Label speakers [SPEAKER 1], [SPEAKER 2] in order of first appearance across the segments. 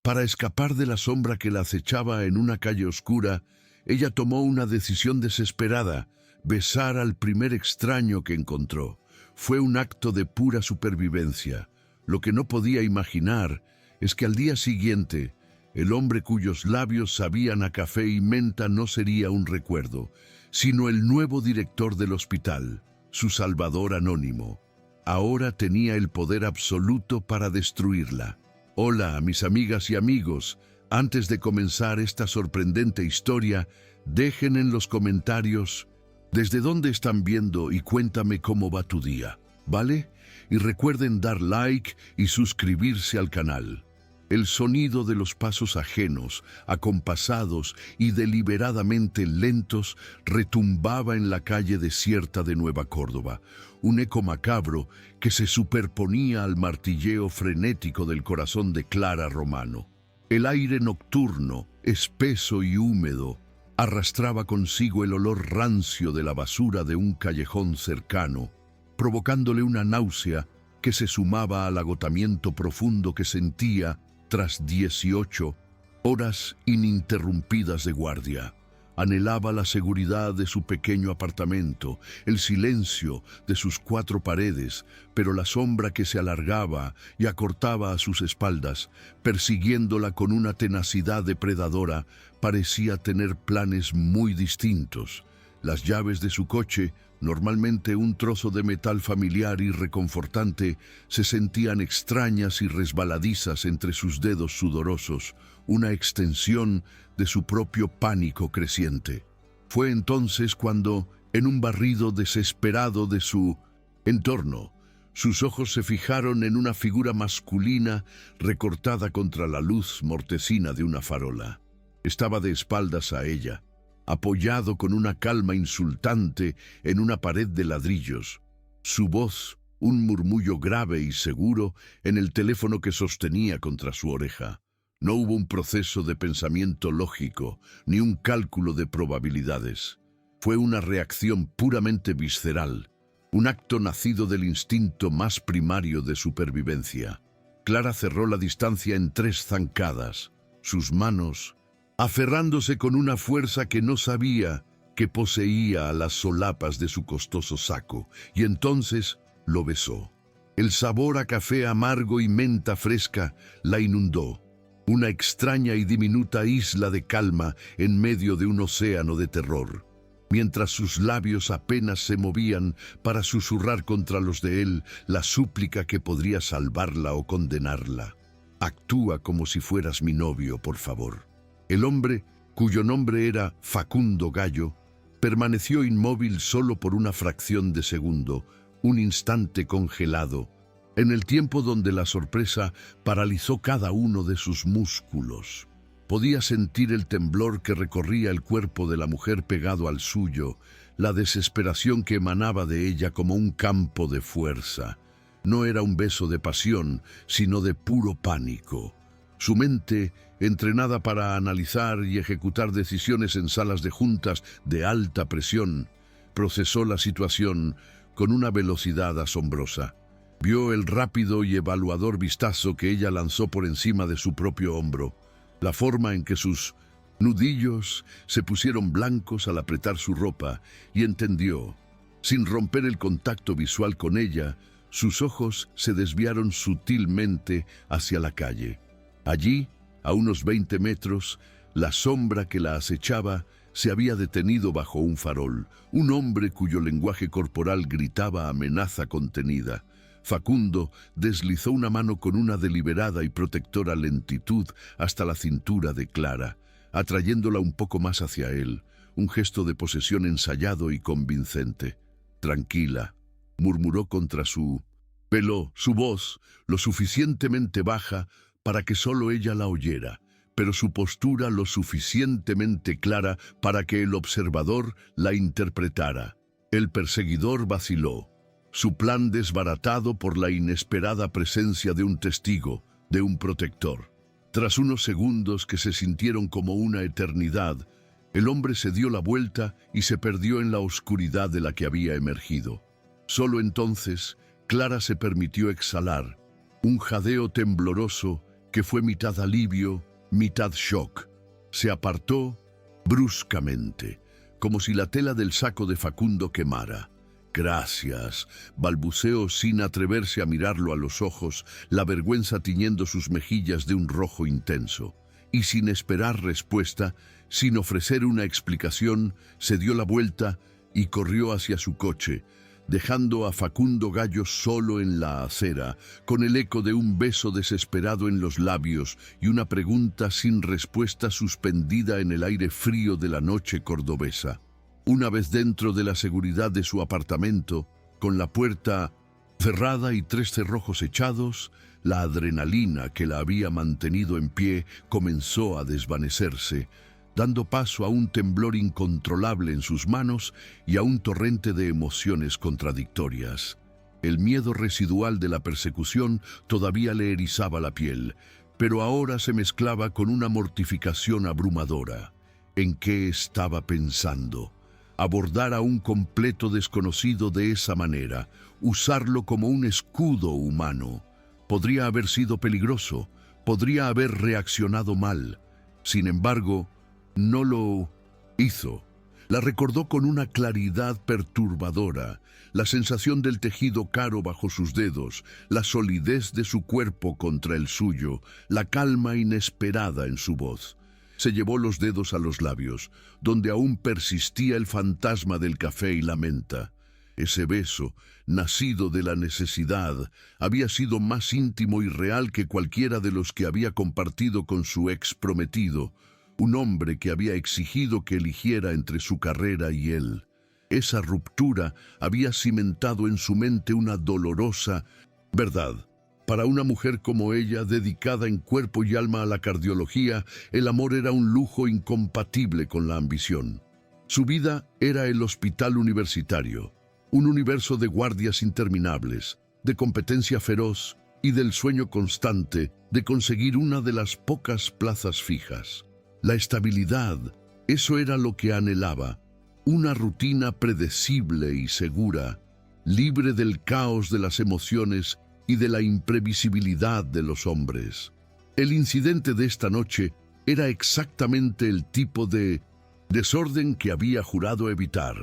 [SPEAKER 1] Para escapar de la sombra que la acechaba en una calle oscura, ella tomó una decisión desesperada: besar al primer extraño que encontró. Fue un acto de pura supervivencia. Lo que no podía imaginar es que al día siguiente, el hombre cuyos labios sabían a café y menta no sería un recuerdo, sino el nuevo director del hospital, su salvador anónimo. Ahora tenía el poder absoluto para destruirla. Hola, mis amigas y amigos. Antes de comenzar esta sorprendente historia, dejen en los comentarios desde dónde están viendo y cuéntame cómo va tu día, ¿vale? Y recuerden dar like y suscribirse al canal. El sonido de los pasos ajenos, acompasados y deliberadamente lentos, retumbaba en la calle desierta de Nueva Córdoba, un eco macabro que se superponía al martilleo frenético del corazón de Clara Romano. El aire nocturno, espeso y húmedo, arrastraba consigo el olor rancio de la basura de un callejón cercano, provocándole una náusea que se sumaba al agotamiento profundo que sentía tras 18 horas ininterrumpidas de guardia. Anhelaba la seguridad de su pequeño apartamento, el silencio de sus 4 paredes, pero la sombra que se alargaba y acortaba a sus espaldas, persiguiéndola con una tenacidad depredadora, parecía tener planes muy distintos. Las llaves de su coche, normalmente un trozo de metal familiar y reconfortante, se sentían extrañas y resbaladizas entre sus dedos sudorosos, una extensión de su propio pánico creciente. Fue entonces cuando, en un barrido desesperado de su entorno, sus ojos se fijaron en una figura masculina recortada contra la luz mortecina de una farola. Estaba de espaldas a ella, apoyado con una calma insultante en una pared de ladrillos. Su voz, un murmullo grave y seguro en el teléfono que sostenía contra su oreja. No hubo un proceso de pensamiento lógico, ni un cálculo de probabilidades. Fue una reacción puramente visceral, un acto nacido del instinto más primario de supervivencia. Clara cerró la distancia en 3 zancadas, sus manos aferrándose con una fuerza que no sabía que poseía a las solapas de su costoso saco, y entonces lo besó. El sabor a café amargo y menta fresca la inundó, una extraña y diminuta isla de calma en medio de un océano de terror. Mientras sus labios apenas se movían para susurrar contra los de él la súplica que podría salvarla o condenarla. Actúa como si fueras mi novio, por favor. El hombre, cuyo nombre era Facundo Gallo, permaneció inmóvil solo por una fracción de segundo, un instante congelado, en el tiempo donde la sorpresa paralizó cada uno de sus músculos. Podía sentir el temblor que recorría el cuerpo de la mujer pegado al suyo, la desesperación que emanaba de ella como un campo de fuerza. No era un beso de pasión, sino de puro pánico. Su mente, entrenada para analizar y ejecutar decisiones en salas de juntas de alta presión, procesó la situación con una velocidad asombrosa. Vio el rápido y evaluador vistazo que ella lanzó por encima de su propio hombro, la forma en que sus nudillos se pusieron blancos al apretar su ropa, y entendió. Sin romper el contacto visual con ella, sus ojos se desviaron sutilmente hacia la calle. Allí, a unos 20 metros, la sombra que la acechaba se había detenido bajo un farol, un hombre cuyo lenguaje corporal gritaba amenaza contenida. Facundo deslizó una mano con una deliberada y protectora lentitud hasta la cintura de Clara, atrayéndola un poco más hacia él, un gesto de posesión ensayado y convincente. «Tranquila», murmuró contra su pelo, su voz lo suficientemente baja para que solo ella la oyera, pero su postura lo suficientemente clara para que el observador la interpretara. El perseguidor vaciló, su plan desbaratado por la inesperada presencia de un testigo, de un protector. Tras unos segundos que se sintieron como una eternidad, el hombre se dio la vuelta y se perdió en la oscuridad de la que había emergido. Solo entonces, Clara se permitió exhalar, un jadeo tembloroso que fue mitad alivio, mitad shock. Se apartó bruscamente, como si la tela del saco de Facundo quemara. «Gracias», balbuceó sin atreverse a mirarlo a los ojos, la vergüenza tiñendo sus mejillas de un rojo intenso. Y sin esperar respuesta, sin ofrecer una explicación, se dio la vuelta y corrió hacia su coche, dejando a Facundo Gallo solo en la acera, con el eco de un beso desesperado en los labios y una pregunta sin respuesta suspendida en el aire frío de la noche cordobesa. Una vez dentro de la seguridad de su apartamento, con la puerta cerrada y 3 cerrojos echados, la adrenalina que la había mantenido en pie comenzó a desvanecerse, dando paso a un temblor incontrolable en sus manos y a un torrente de emociones contradictorias. El miedo residual de la persecución todavía le erizaba la piel, pero ahora se mezclaba con una mortificación abrumadora. ¿En qué estaba pensando? Abordar a un completo desconocido de esa manera, usarlo como un escudo humano. Podría haber sido peligroso, podría haber reaccionado mal. Sin embargo, no lo hizo. La recordó con una claridad perturbadora, la sensación del tejido caro bajo sus dedos, la solidez de su cuerpo contra el suyo, la calma inesperada en su voz. Se llevó los dedos a los labios, donde aún persistía el fantasma del café y la menta. Ese beso, nacido de la necesidad, había sido más íntimo y real que cualquiera de los que había compartido con su ex prometido, un hombre que había exigido que eligiera entre su carrera y él. Esa ruptura había cimentado en su mente una dolorosa verdad. Para una mujer como ella, dedicada en cuerpo y alma a la cardiología, el amor era un lujo incompatible con la ambición. Su vida era el hospital universitario, un universo de guardias interminables, de competencia feroz y del sueño constante de conseguir una de las pocas plazas fijas. La estabilidad, eso era lo que anhelaba, una rutina predecible y segura, libre del caos de las emociones y de la imprevisibilidad de los hombres. El incidente de esta noche era exactamente el tipo de desorden que había jurado evitar,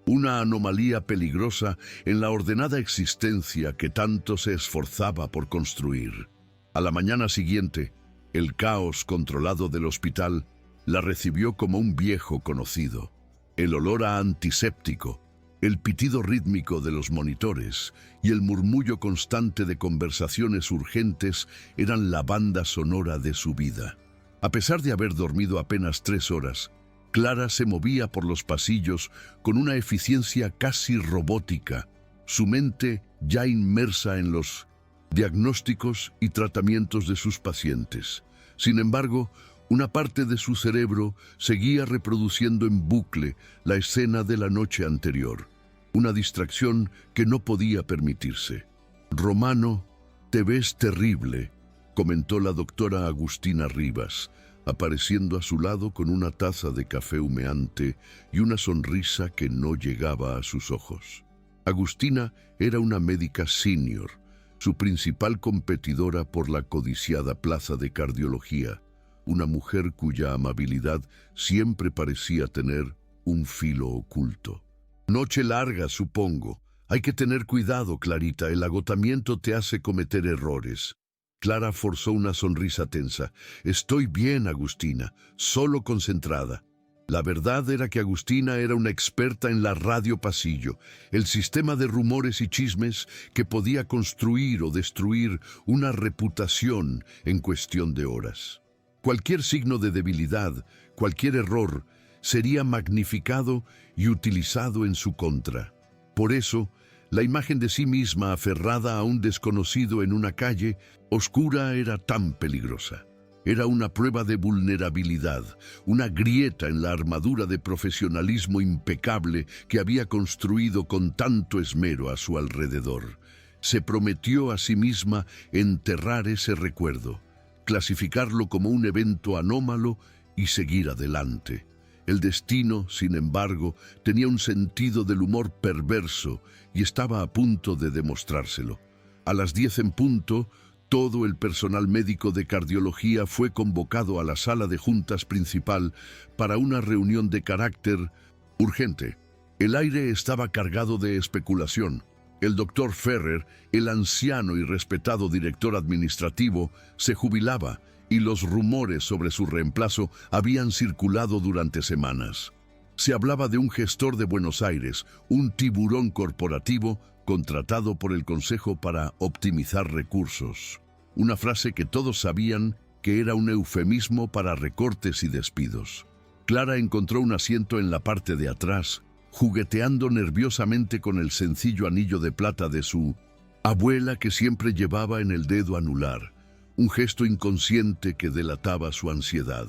[SPEAKER 1] una anomalía peligrosa en la ordenada existencia que tanto se esforzaba por construir. A la mañana siguiente, el caos controlado del hospital la recibió como un viejo conocido. El olor a antiséptico, el pitido rítmico de los monitores y el murmullo constante de conversaciones urgentes eran la banda sonora de su vida. A pesar de haber dormido apenas 3 horas, Clara se movía por los pasillos con una eficiencia casi robótica, su mente ya inmersa en los diagnósticos y tratamientos de sus pacientes. Sin embargo, una parte de su cerebro seguía reproduciendo en bucle la escena de la noche anterior, una distracción que no podía permitirse. «Romano, te ves terrible», comentó la doctora Agustina Rivas, apareciendo a su lado con una taza de café humeante y una sonrisa que no llegaba a sus ojos. Agustina era una médica senior, su principal competidora por la codiciada plaza de cardiología, una mujer cuya amabilidad siempre parecía tener un filo oculto. «Noche larga, supongo. Hay que tener cuidado, Clarita, el agotamiento te hace cometer errores». Clara forzó una sonrisa tensa. «Estoy bien, Agustina, solo concentrada». La verdad era que Agustina era una experta en la radio pasillo, el sistema de rumores y chismes que podía construir o destruir una reputación en cuestión de horas. Cualquier signo de debilidad, cualquier error, sería magnificado y utilizado en su contra. Por eso, la imagen de sí misma aferrada a un desconocido en una calle oscura era tan peligrosa. Era una prueba de vulnerabilidad, una grieta en la armadura de profesionalismo impecable que había construido con tanto esmero a su alrededor. Se prometió a sí misma enterrar ese recuerdo, clasificarlo como un evento anómalo y seguir adelante. El destino, sin embargo, tenía un sentido del humor perverso y estaba a punto de demostrárselo. A las 10 en punto, Todo el personal médico de cardiología fue convocado a la sala de juntas principal para una reunión de carácter urgente. El aire estaba cargado de especulación. El doctor Ferrer, el anciano y respetado director administrativo, se jubilaba y los rumores sobre su reemplazo habían circulado durante semanas. Se hablaba de un gestor de Buenos Aires, un tiburón corporativo contratado por el Consejo para optimizar recursos. Una frase que todos sabían que era un eufemismo para recortes y despidos. Clara encontró un asiento en la parte de atrás, jugueteando nerviosamente con el sencillo anillo de plata de su abuela que siempre llevaba en el dedo anular, un gesto inconsciente que delataba su ansiedad.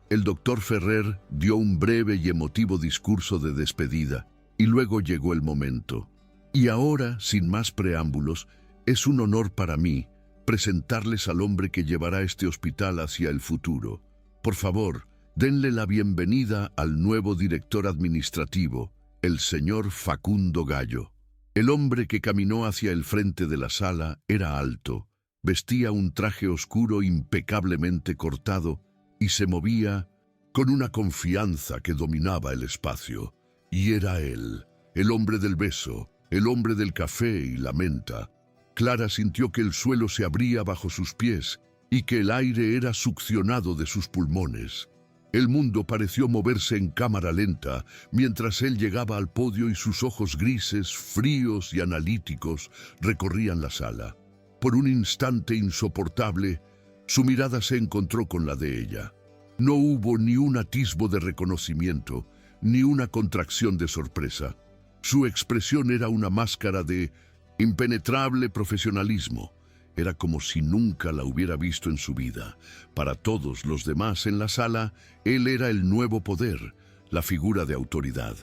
[SPEAKER 1] El doctor Ferrer dio un breve y emotivo discurso de despedida, y luego llegó el momento. Y ahora, sin más preámbulos, es un honor para mí presentarles al hombre que llevará este hospital hacia el futuro. Por favor, denle la bienvenida al nuevo director administrativo, el señor Facundo Gallo. El hombre que caminó hacia el frente de la sala era alto, vestía un traje oscuro impecablemente cortado y se movía con una confianza que dominaba el espacio. Y era él, el hombre del beso, el hombre del café y la menta. Clara sintió que el suelo se abría bajo sus pies y que el aire era succionado de sus pulmones. El mundo pareció moverse en cámara lenta mientras él llegaba al podio y sus ojos grises, fríos y analíticos recorrían la sala. Por un instante insoportable, su mirada se encontró con la de ella. No hubo ni un atisbo de reconocimiento, ni una contracción de sorpresa. Su expresión era una máscara de impenetrable profesionalismo. Era como si nunca la hubiera visto en su vida. Para todos los demás en la sala, él era el nuevo poder, la figura de autoridad.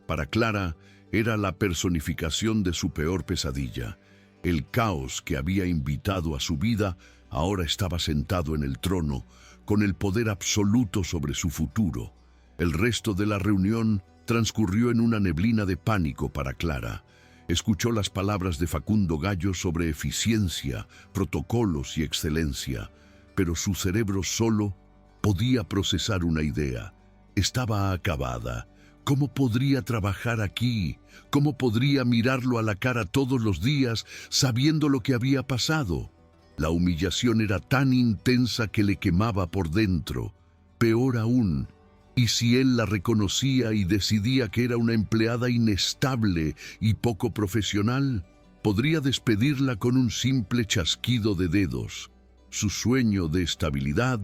[SPEAKER 1] Para Clara, era la personificación de su peor pesadilla. El caos que había invitado a su vida ahora estaba sentado en el trono, con el poder absoluto sobre su futuro. El resto de la reunión transcurrió en una neblina de pánico para Clara. Escuchó las palabras de Facundo Gallo sobre eficiencia, protocolos y excelencia, pero su cerebro solo podía procesar una idea. Estaba acabada. ¿Cómo podría trabajar aquí? ¿Cómo podría mirarlo a la cara todos los días sabiendo lo que había pasado? La humillación era tan intensa que le quemaba por dentro. Peor aún, ¿y si él la reconocía y decidía que era una empleada inestable y poco profesional? Podría despedirla con un simple chasquido de dedos. Su sueño de estabilidad,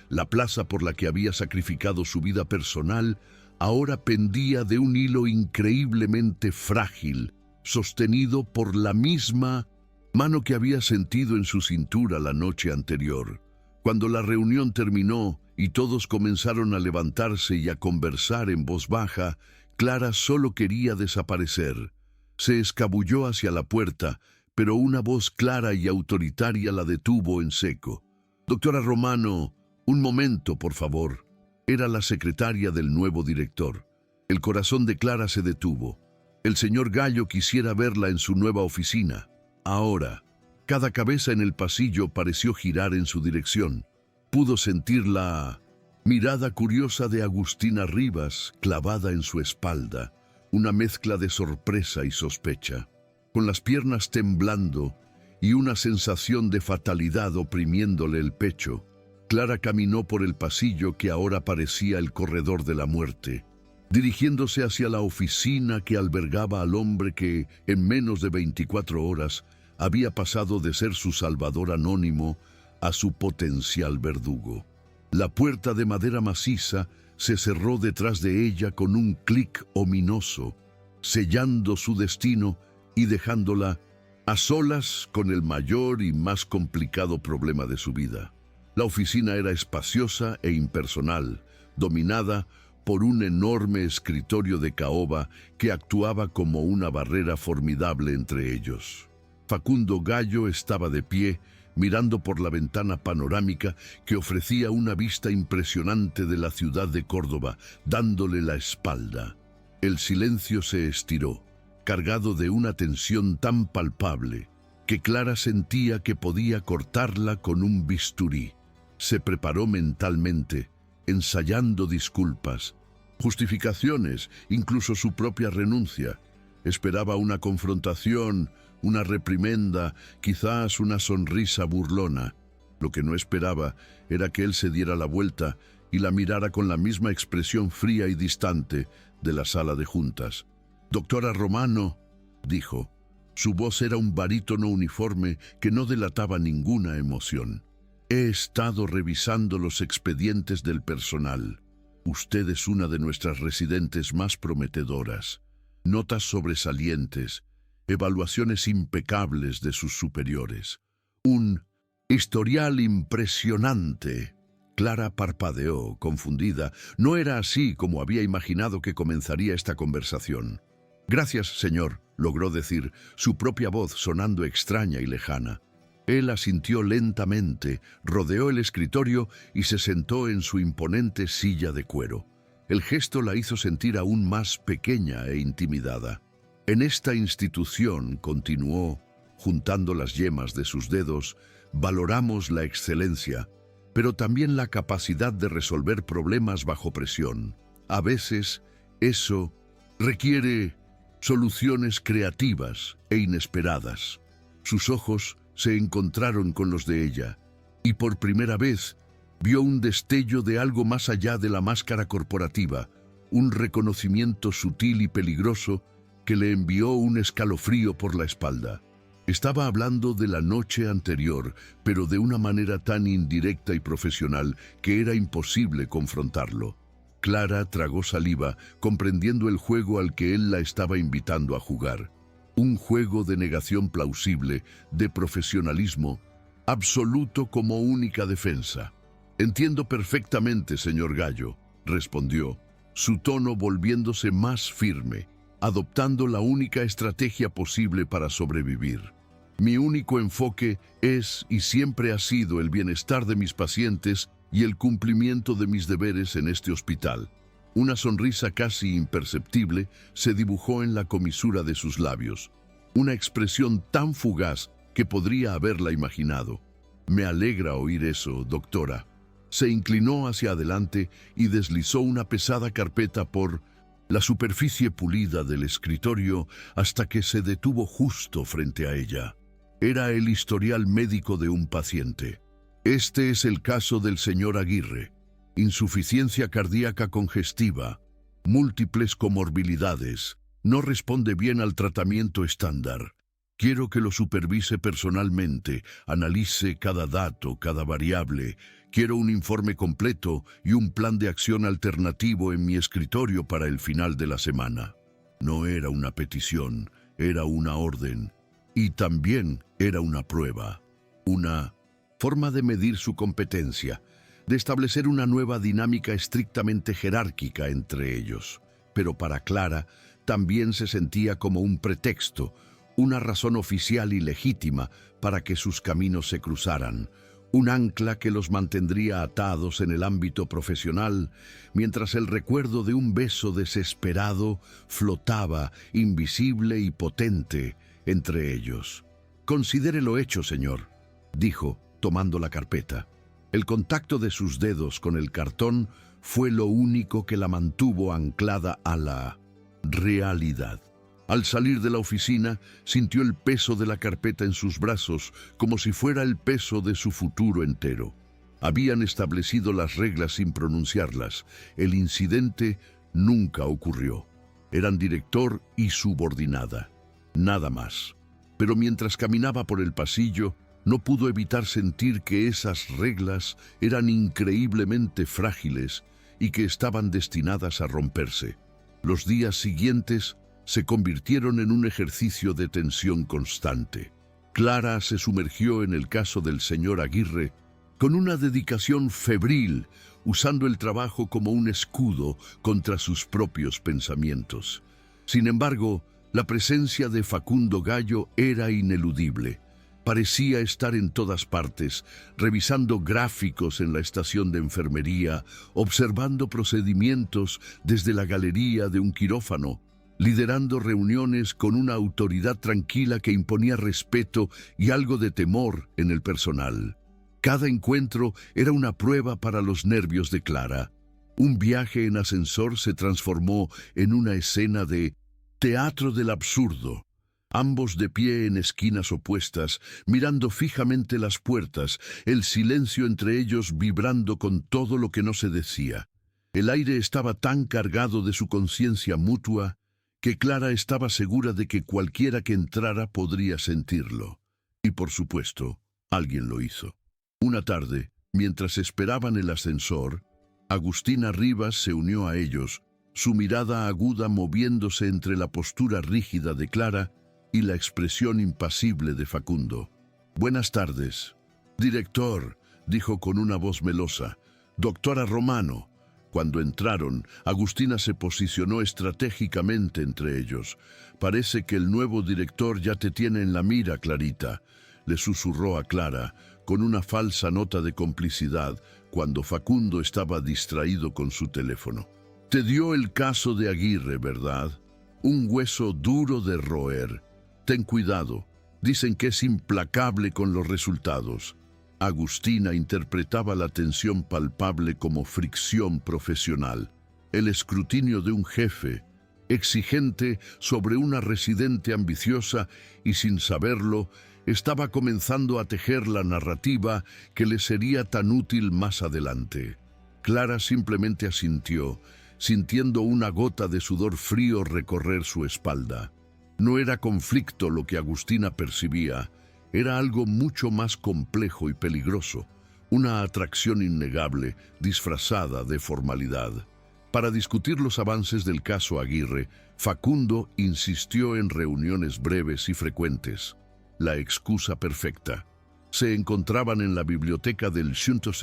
[SPEAKER 1] la plaza por la que había sacrificado su vida personal, ahora pendía de un hilo increíblemente frágil, sostenido por la misma mano que había sentido en su cintura la noche anterior. Cuando la reunión terminó y todos comenzaron a levantarse y a conversar en voz baja, Clara solo quería desaparecer. Se escabulló hacia la puerta, pero una voz clara y autoritaria la detuvo en seco. «Doctora Romano, un momento, por favor». Era la secretaria del nuevo director. El corazón de Clara se detuvo. El señor Gallo quisiera verla en su nueva oficina. Ahora, cada cabeza en el pasillo pareció girar en su dirección. Pudo sentir la mirada curiosa de Agustina Rivas clavada en su espalda, una mezcla de sorpresa y sospecha. Con las piernas temblando y una sensación de fatalidad oprimiéndole el pecho, Clara caminó por el pasillo que ahora parecía el corredor de la muerte, dirigiéndose hacia la oficina que albergaba al hombre que, en menos de 24 horas, había pasado de ser su salvador anónimo a su potencial verdugo. La puerta de madera maciza se cerró detrás de ella con un clic ominoso, sellando su destino y dejándola a solas con el mayor y más complicado problema de su vida. La oficina era espaciosa e impersonal, dominada por un enorme escritorio de caoba que actuaba como una barrera formidable entre ellos. Facundo Gallo estaba de pie, mirando por la ventana panorámica que ofrecía una vista impresionante de la ciudad de Córdoba, dándole la espalda. El silencio se estiró, cargado de una tensión tan palpable que Clara sentía que podía cortarla con un bisturí. Se preparó mentalmente, ensayando disculpas, justificaciones, incluso su propia renuncia. Esperaba una confrontación, una reprimenda, quizás una sonrisa burlona. Lo que no esperaba era que él se diera la vuelta y la mirara con la misma expresión fría y distante de la sala de juntas. «Doctora Romano», dijo. Su voz era un barítono uniforme que no delataba ninguna emoción. «He estado revisando los expedientes del personal. Usted es una de nuestras residentes más prometedoras. Notas sobresalientes, evaluaciones impecables de sus superiores. Un historial impresionante». Clara parpadeó, confundida. No era así como había imaginado que comenzaría esta conversación. «Gracias, señor», logró decir, su propia voz sonando extraña y lejana. Él asintió lentamente, rodeó el escritorio y se sentó en su imponente silla de cuero. El gesto la hizo sentir aún más pequeña e intimidada. «En esta institución», continuó, juntando las yemas de sus dedos, «valoramos la excelencia, pero también la capacidad de resolver problemas bajo presión. A veces, eso requiere soluciones creativas e inesperadas». Sus ojos se encontraron con los de ella, y por primera vez vio un destello de algo más allá de la máscara corporativa, un reconocimiento sutil y peligroso que le envió un escalofrío por la espalda. Estaba hablando de la noche anterior, pero de una manera tan indirecta y profesional que era imposible confrontarlo. Clara tragó saliva, comprendiendo el juego al que él la estaba invitando a jugar. Un juego de negación plausible, de profesionalismo, absoluto como única defensa. «Entiendo perfectamente, señor Gallo», respondió, su tono volviéndose más firme, adoptando la única estrategia posible para sobrevivir. «Mi único enfoque es y siempre ha sido el bienestar de mis pacientes y el cumplimiento de mis deberes en este hospital». Una sonrisa casi imperceptible se dibujó en la comisura de sus labios. Una expresión tan fugaz que podría haberla imaginado. «Me alegra oír eso, doctora». Se inclinó hacia adelante y deslizó una pesada carpeta por la superficie pulida del escritorio hasta que se detuvo justo frente a ella. Era el historial médico de un paciente. «Este es el caso del señor Aguirre. Insuficiencia cardíaca congestiva, múltiples comorbilidades, no responde bien al tratamiento estándar. Quiero que lo supervise personalmente, analice cada dato, cada variable. Quiero un informe completo y un plan de acción alternativo en mi escritorio para el final de la semana». No era una petición, era una orden. Y también era una prueba, una forma de medir su competencia, de establecer una nueva dinámica estrictamente jerárquica entre ellos. Pero para Clara también se sentía como un pretexto, una razón oficial y legítima para que sus caminos se cruzaran, un ancla que los mantendría atados en el ámbito profesional, mientras el recuerdo de un beso desesperado flotaba, invisible y potente, entre ellos. «Considere lo hecho, señor», dijo, tomando la carpeta. El contacto de sus dedos con el cartón fue lo único que la mantuvo anclada a la realidad. Al salir de la oficina, sintió el peso de la carpeta en sus brazos, como si fuera el peso de su futuro entero. Habían establecido las reglas sin pronunciarlas. El incidente nunca ocurrió. Eran director y subordinada. Nada más. Pero mientras caminaba por el pasillo, no pudo evitar sentir que esas reglas eran increíblemente frágiles y que estaban destinadas a romperse. Los días siguientes se convirtieron en un ejercicio de tensión constante. Clara se sumergió en el caso del señor Aguirre con una dedicación febril, usando el trabajo como un escudo contra sus propios pensamientos. Sin embargo, la presencia de Facundo Gallo era ineludible. Parecía estar en todas partes, revisando gráficos en la estación de enfermería, observando procedimientos desde la galería de un quirófano, liderando reuniones con una autoridad tranquila que imponía respeto y algo de temor en el personal. Cada encuentro era una prueba para los nervios de Clara. Un viaje en ascensor se transformó en una escena de teatro del absurdo. Ambos de pie en esquinas opuestas, mirando fijamente las puertas, el silencio entre ellos vibrando con todo lo que no se decía. El aire estaba tan cargado de su conciencia mutua que Clara estaba segura de que cualquiera que entrara podría sentirlo. Y por supuesto, alguien lo hizo. Una tarde, mientras esperaban el ascensor, Agustina Rivas se unió a ellos, su mirada aguda moviéndose entre la postura rígida de Clara y la expresión impasible de Facundo. «Buenas tardes». «Director», dijo con una voz melosa. «Doctora Romano». Cuando entraron, Agustina se posicionó estratégicamente entre ellos. «Parece que el nuevo director ya te tiene en la mira, Clarita», le susurró a Clara, con una falsa nota de complicidad, cuando Facundo estaba distraído con su teléfono. «Te dio el caso de Aguirre, ¿verdad? Un hueso duro de roer. Ten cuidado, dicen que es implacable con los resultados». Agustina interpretaba la tensión palpable como fricción profesional, el escrutinio de un jefe, exigente sobre una residente ambiciosa y sin saberlo, estaba comenzando a tejer la narrativa que le sería tan útil más adelante. Clara simplemente asintió, sintiendo una gota de sudor frío recorrer su espalda. No era conflicto lo que Agustina percibía, era algo mucho más complejo y peligroso, una atracción innegable, disfrazada de formalidad. Para discutir los avances del caso Aguirre, Facundo insistió en reuniones breves y frecuentes. La excusa perfecta. Se encontraban en la biblioteca del Centro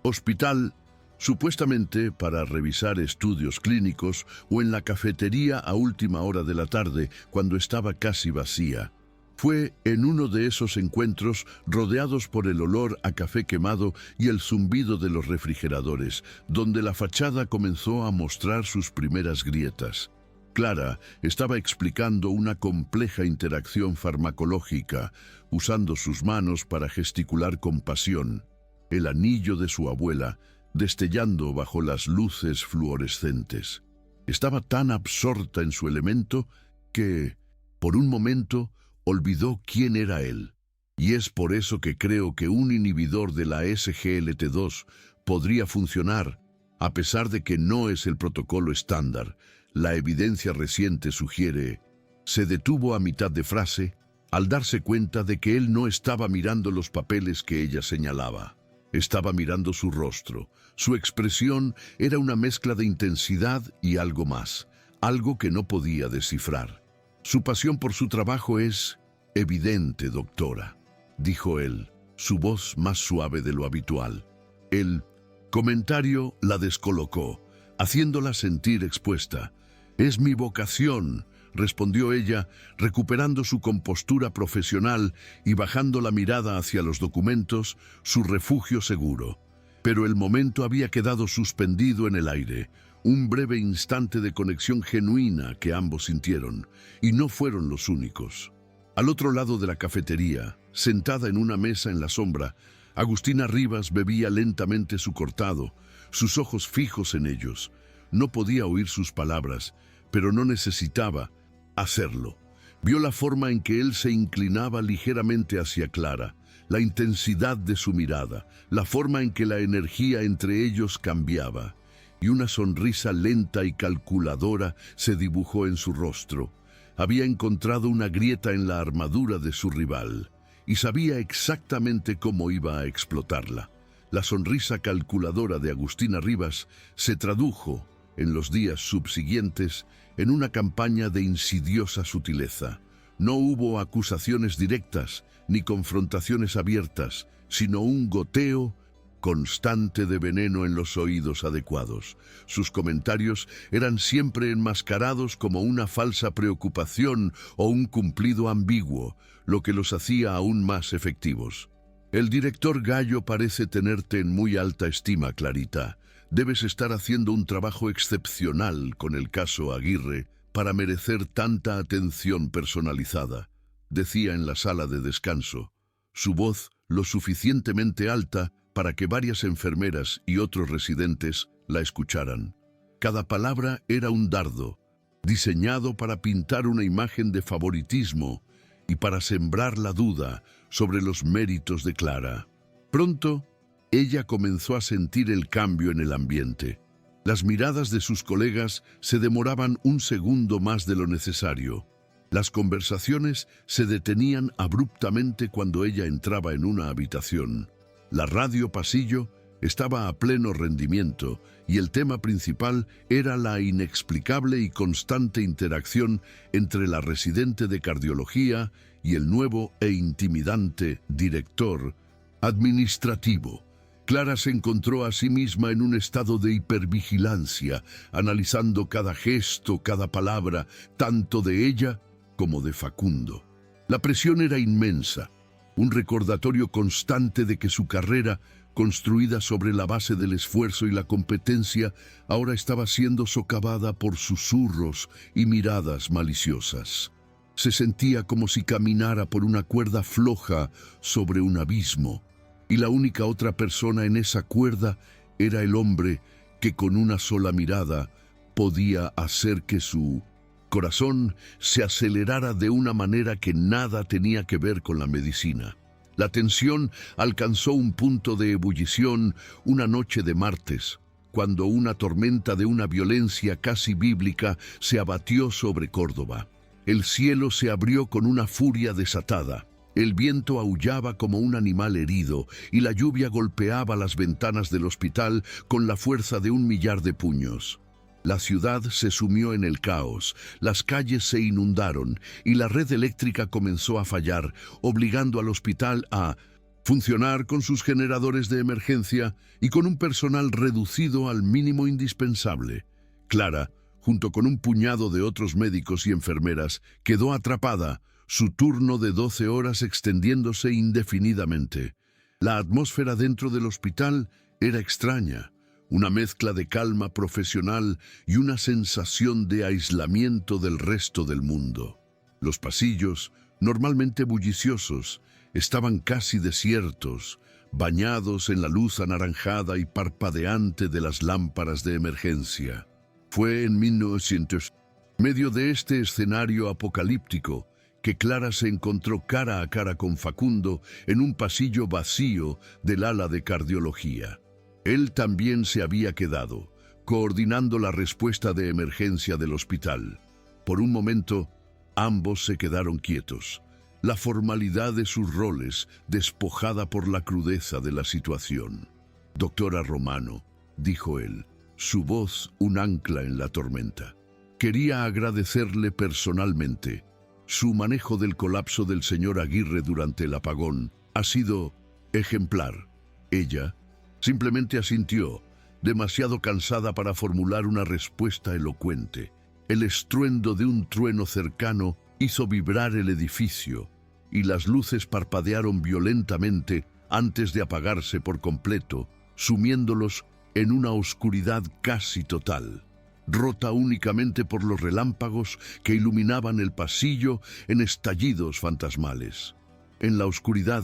[SPEAKER 1] Hospital, supuestamente para revisar estudios clínicos, o en la cafetería a última hora de la tarde, cuando estaba casi vacía. Fue en uno de esos encuentros, rodeados por el olor a café quemado y el zumbido de los refrigeradores, donde la fachada comenzó a mostrar sus primeras grietas. Clara estaba explicando una compleja interacción farmacológica, usando sus manos para gesticular con pasión. El anillo de su abuela, destellando bajo las luces fluorescentes. Estaba tan absorta en su elemento que, por un momento, olvidó quién era él. Y es por eso que creo que un inhibidor de la SGLT2 podría funcionar, a pesar de que no es el protocolo estándar. La evidencia reciente sugiere. Se detuvo a mitad de frase, al darse cuenta de que él no estaba mirando los papeles que ella señalaba. Estaba mirando su rostro. Su expresión era una mezcla de intensidad y algo más, algo que no podía descifrar. «Su pasión por su trabajo es evidente, doctora», dijo él, su voz más suave de lo habitual. El comentario la descolocó, haciéndola sentir expuesta. «Es mi vocación», respondió ella, recuperando su compostura profesional y bajando la mirada hacia los documentos, su refugio seguro. Pero el momento había quedado suspendido en el aire. Un breve instante de conexión genuina que ambos sintieron, y no fueron los únicos. Al otro lado de la cafetería, sentada en una mesa en la sombra, Agustina Rivas bebía lentamente su cortado, sus ojos fijos en ellos. No podía oír sus palabras, pero no necesitaba hacerlo. Vio la forma en que él se inclinaba ligeramente hacia Clara, la intensidad de su mirada, la forma en que la energía entre ellos cambiaba. Y una sonrisa lenta y calculadora se dibujó en su rostro. Había encontrado una grieta en la armadura de su rival, y sabía exactamente cómo iba a explotarla. La sonrisa calculadora de Agustina Rivas se tradujo, en los días subsiguientes, en una campaña de insidiosa sutileza. No hubo acusaciones directas, ni confrontaciones abiertas, sino un goteo constante de veneno en los oídos adecuados. Sus comentarios eran siempre enmascarados como una falsa preocupación o un cumplido ambiguo, lo que los hacía aún más efectivos. «El director Gallo parece tenerte en muy alta estima, Clarita. Debes estar haciendo un trabajo excepcional con el caso Aguirre», para merecer tanta atención personalizada, decía en la sala de descanso, su voz lo suficientemente alta para que varias enfermeras y otros residentes la escucharan. Cada palabra era un dardo, diseñado para pintar una imagen de favoritismo y para sembrar la duda sobre los méritos de Clara. Pronto, ella comenzó a sentir el cambio en el ambiente. Las miradas de sus colegas se demoraban un segundo más de lo necesario. Las conversaciones se detenían abruptamente cuando ella entraba en una habitación. La radio pasillo estaba a pleno rendimiento y el tema principal era la inexplicable y constante interacción entre la residente de cardiología y el nuevo e intimidante director administrativo. Clara se encontró a sí misma en un estado de hipervigilancia, analizando cada gesto, cada palabra, tanto de ella como de Facundo. La presión era inmensa, un recordatorio constante de que su carrera, construida sobre la base del esfuerzo y la competencia, ahora estaba siendo socavada por susurros y miradas maliciosas. Se sentía como si caminara por una cuerda floja sobre un abismo, y la única otra persona en esa cuerda era el hombre que con una sola mirada podía hacer que su corazón se acelerara de una manera que nada tenía que ver con la medicina. La tensión alcanzó un punto de ebullición una noche de martes, cuando una tormenta de una violencia casi bíblica se abatió sobre Córdoba. El cielo se abrió con una furia desatada. El viento aullaba como un animal herido y la lluvia golpeaba las ventanas del hospital con la fuerza de 1.000.000 de puños. La ciudad se sumió en el caos, las calles se inundaron y la red eléctrica comenzó a fallar, obligando al hospital a funcionar con sus generadores de emergencia y con un personal reducido al mínimo indispensable. Clara, junto con un puñado de otros médicos y enfermeras, quedó atrapada, su turno de 12 horas extendiéndose indefinidamente. La atmósfera dentro del hospital era extraña, una mezcla de calma profesional y una sensación de aislamiento del resto del mundo. Los pasillos, normalmente bulliciosos, estaban casi desiertos, bañados en la luz anaranjada y parpadeante de las lámparas de emergencia. Fue en 1900, en medio de este escenario apocalíptico, que Clara se encontró cara a cara con Facundo en un pasillo vacío del ala de cardiología. Él también se había quedado, coordinando la respuesta de emergencia del hospital. Por un momento, ambos se quedaron quietos, la formalidad de sus roles despojada por la crudeza de la situación. «Doctora Romano», dijo él, su voz un ancla en la tormenta. «Quería agradecerle personalmente. Su manejo del colapso del señor Aguirre durante el apagón ha sido ejemplar». Ella simplemente asintió, demasiado cansada para formular una respuesta elocuente. El estruendo de un trueno cercano hizo vibrar el edificio, y las luces parpadearon violentamente antes de apagarse por completo, sumiéndolos en una oscuridad casi total, rota únicamente por los relámpagos que iluminaban el pasillo en estallidos fantasmales. En la oscuridad,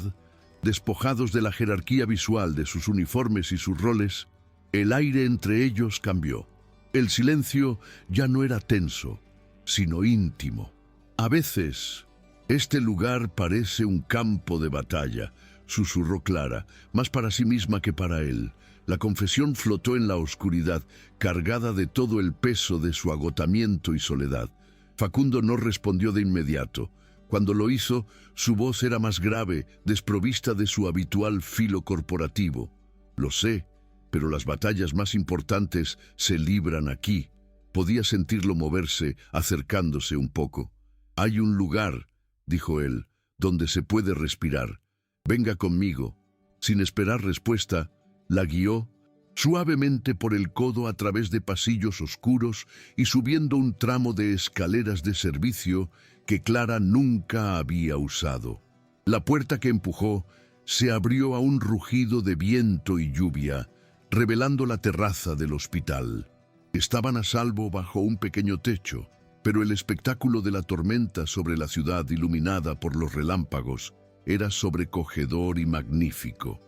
[SPEAKER 1] despojados de la jerarquía visual de sus uniformes y sus roles, el aire entre ellos cambió. El silencio ya no era tenso, sino íntimo. «A veces, este lugar parece un campo de batalla», susurró Clara, más para sí misma que para él. La confesión flotó en la oscuridad, cargada de todo el peso de su agotamiento y soledad. Facundo no respondió de inmediato. Cuando lo hizo, su voz era más grave, desprovista de su habitual filo corporativo. «Lo sé, pero las batallas más importantes se libran aquí». Podía sentirlo moverse, acercándose un poco. «Hay un lugar», dijo él, «donde se puede respirar. Venga conmigo». Sin esperar respuesta, la guió suavemente por el codo a través de pasillos oscuros y subiendo un tramo de escaleras de servicio que Clara nunca había usado. La puerta que empujó se abrió a un rugido de viento y lluvia, revelando la terraza del hospital. Estaban a salvo bajo un pequeño techo. pero el espectáculo de la tormenta sobre la ciudad iluminada por los relámpagos era sobrecogedor y magnífico.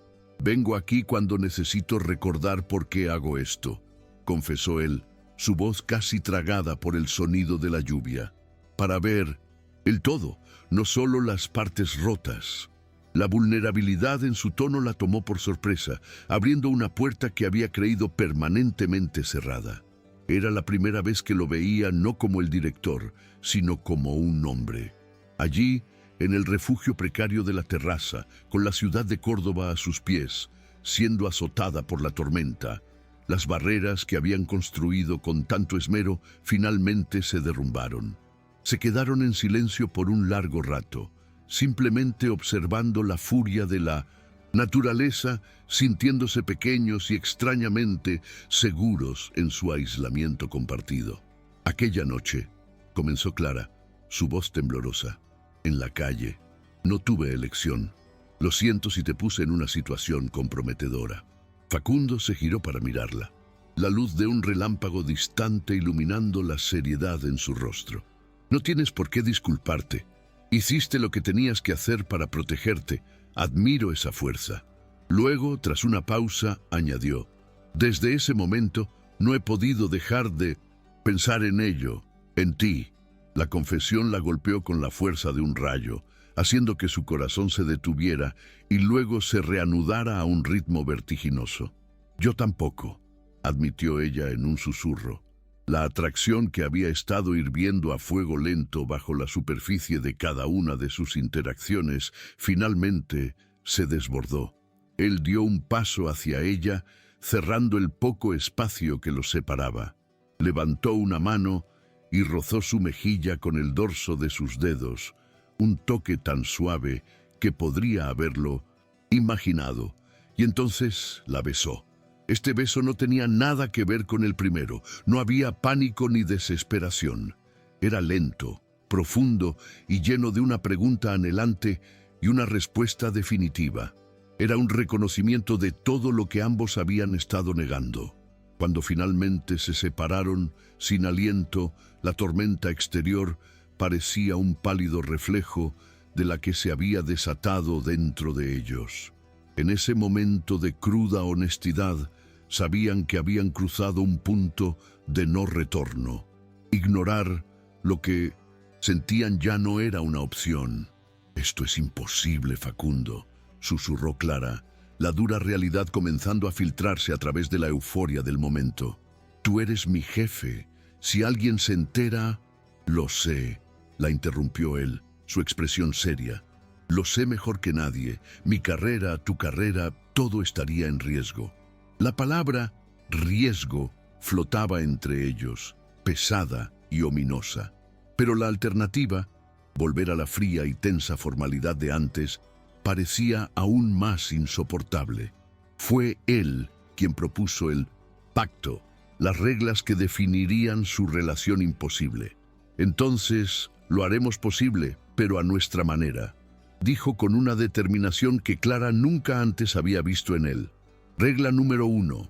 [SPEAKER 1] «Vengo aquí cuando necesito recordar por qué hago esto», confesó él, su voz casi tragada por el sonido de la lluvia. «Para ver el todo, no solo las partes rotas». La vulnerabilidad en su tono la tomó por sorpresa, abriendo una puerta que había creído permanentemente cerrada. Era la primera vez que lo veía no como el director, sino como un hombre. Allí, en el refugio precario de la terraza, con la ciudad de Córdoba a sus pies, siendo azotada por la tormenta, las barreras que habían construido con tanto esmero finalmente se derrumbaron. Se quedaron en silencio por un largo rato, simplemente observando la furia de la naturaleza, sintiéndose pequeños y extrañamente seguros en su aislamiento compartido. Aquella noche, comenzó Clara, su voz temblorosa, en la calle. No tuve elección. Lo siento si te puse en una situación comprometedora. Facundo se giró para mirarla, la luz de un relámpago distante iluminando la seriedad en su rostro. No tienes por qué disculparte. Hiciste lo que tenías que hacer para protegerte. Admiro esa fuerza. Luego, tras una pausa, añadió: desde ese momento no he podido dejar de pensar en ello, en ti. La confesión la golpeó con la fuerza de un rayo, haciendo que su corazón se detuviera y luego se reanudara a un ritmo vertiginoso. Yo tampoco, admitió ella en un susurro. La atracción que había estado hirviendo a fuego lento bajo la superficie de cada una de sus interacciones finalmente se desbordó. Él dio un paso hacia ella, cerrando el poco espacio que los separaba. Levantó una mano y rozó su mejilla con el dorso de sus dedos, un toque tan suave que podría haberlo imaginado, y entonces la besó. Este beso no tenía nada que ver con el primero, no había pánico ni desesperación. Era lento, profundo y lleno de una pregunta anhelante y una respuesta definitiva. Era un reconocimiento de todo lo que ambos habían estado negando. Cuando finalmente se separaron, sin aliento, la tormenta exterior parecía un pálido reflejo de la que se había desatado dentro de ellos. En ese momento de cruda honestidad, sabían que habían cruzado un punto de no retorno. Ignorar lo que sentían ya no era una opción. «Esto es imposible, Facundo», susurró Clara, la dura realidad comenzando a filtrarse a través de la euforia del momento. «Tú eres mi jefe. Si alguien se entera...» «Lo sé», la interrumpió él, su expresión seria. «Lo sé mejor que nadie. Mi carrera, tu carrera, todo estaría en riesgo». La palabra riesgo flotaba entre ellos, pesada y ominosa. Pero la alternativa, volver a la fría y tensa formalidad de antes, parecía aún más insoportable. Fue él quien propuso el pacto, las reglas que definirían su relación imposible. «Entonces, lo haremos posible, pero a nuestra manera», dijo con una determinación que Clara nunca antes había visto en él. Regla número 1.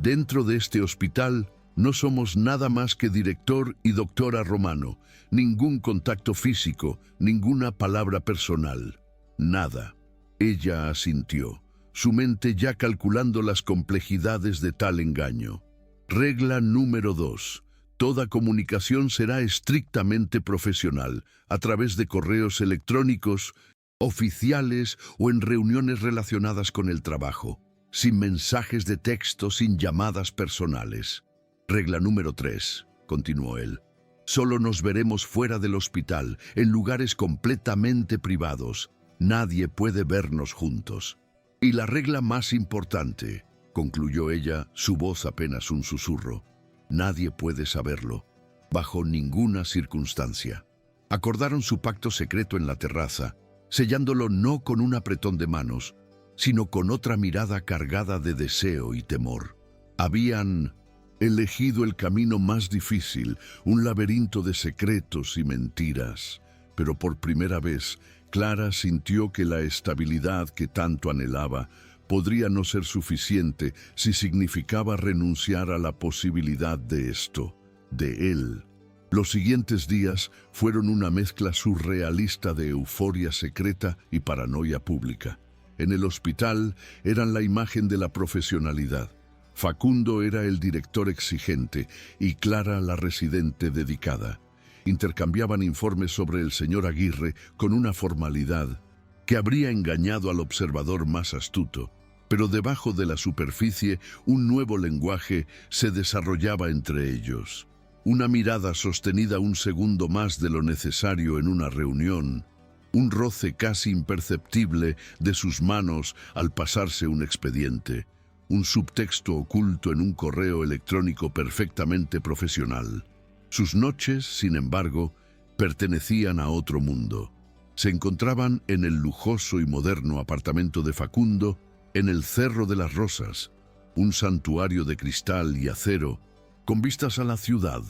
[SPEAKER 1] Dentro de este hospital no somos nada más que director y doctora Romano. Ningún contacto físico, ninguna palabra personal. Nada. Ella asintió, su mente ya calculando las complejidades de tal engaño. Regla número 2. Toda comunicación será estrictamente profesional, a través de correos electrónicos, oficiales o en reuniones relacionadas con el trabajo. Sin mensajes de texto, sin llamadas personales. Regla número 3, continuó él. Solo nos veremos fuera del hospital, en lugares completamente privados. Nadie puede vernos juntos. Y la regla más importante, concluyó ella, su voz apenas un susurro. Nadie puede saberlo, bajo ninguna circunstancia. Acordaron su pacto secreto en la terraza, sellándolo no con un apretón de manos, sino con otra mirada cargada de deseo y temor. Habían elegido el camino más difícil, un laberinto de secretos y mentiras, pero por primera vez Clara sintió que la estabilidad que tanto anhelaba podría no ser suficiente si significaba renunciar a la posibilidad de esto, de él, Los siguientes días fueron una mezcla surrealista de euforia secreta y paranoia pública. En el hospital eran la imagen de la profesionalidad. Facundo era el director exigente y Clara la residente dedicada. Intercambiaban informes sobre el señor Aguirre con una formalidad que habría engañado al observador más astuto. Pero debajo de la superficie, un nuevo lenguaje se desarrollaba entre ellos. Una mirada sostenida un segundo más de lo necesario en una reunión. Un roce casi imperceptible de sus manos al pasarse un expediente. Un subtexto oculto en un correo electrónico perfectamente profesional. Sus noches, sin embargo, pertenecían a otro mundo. Se encontraban en el lujoso y moderno apartamento de Facundo, en el Cerro de las Rosas, un santuario de cristal y acero, con vistas a la ciudad.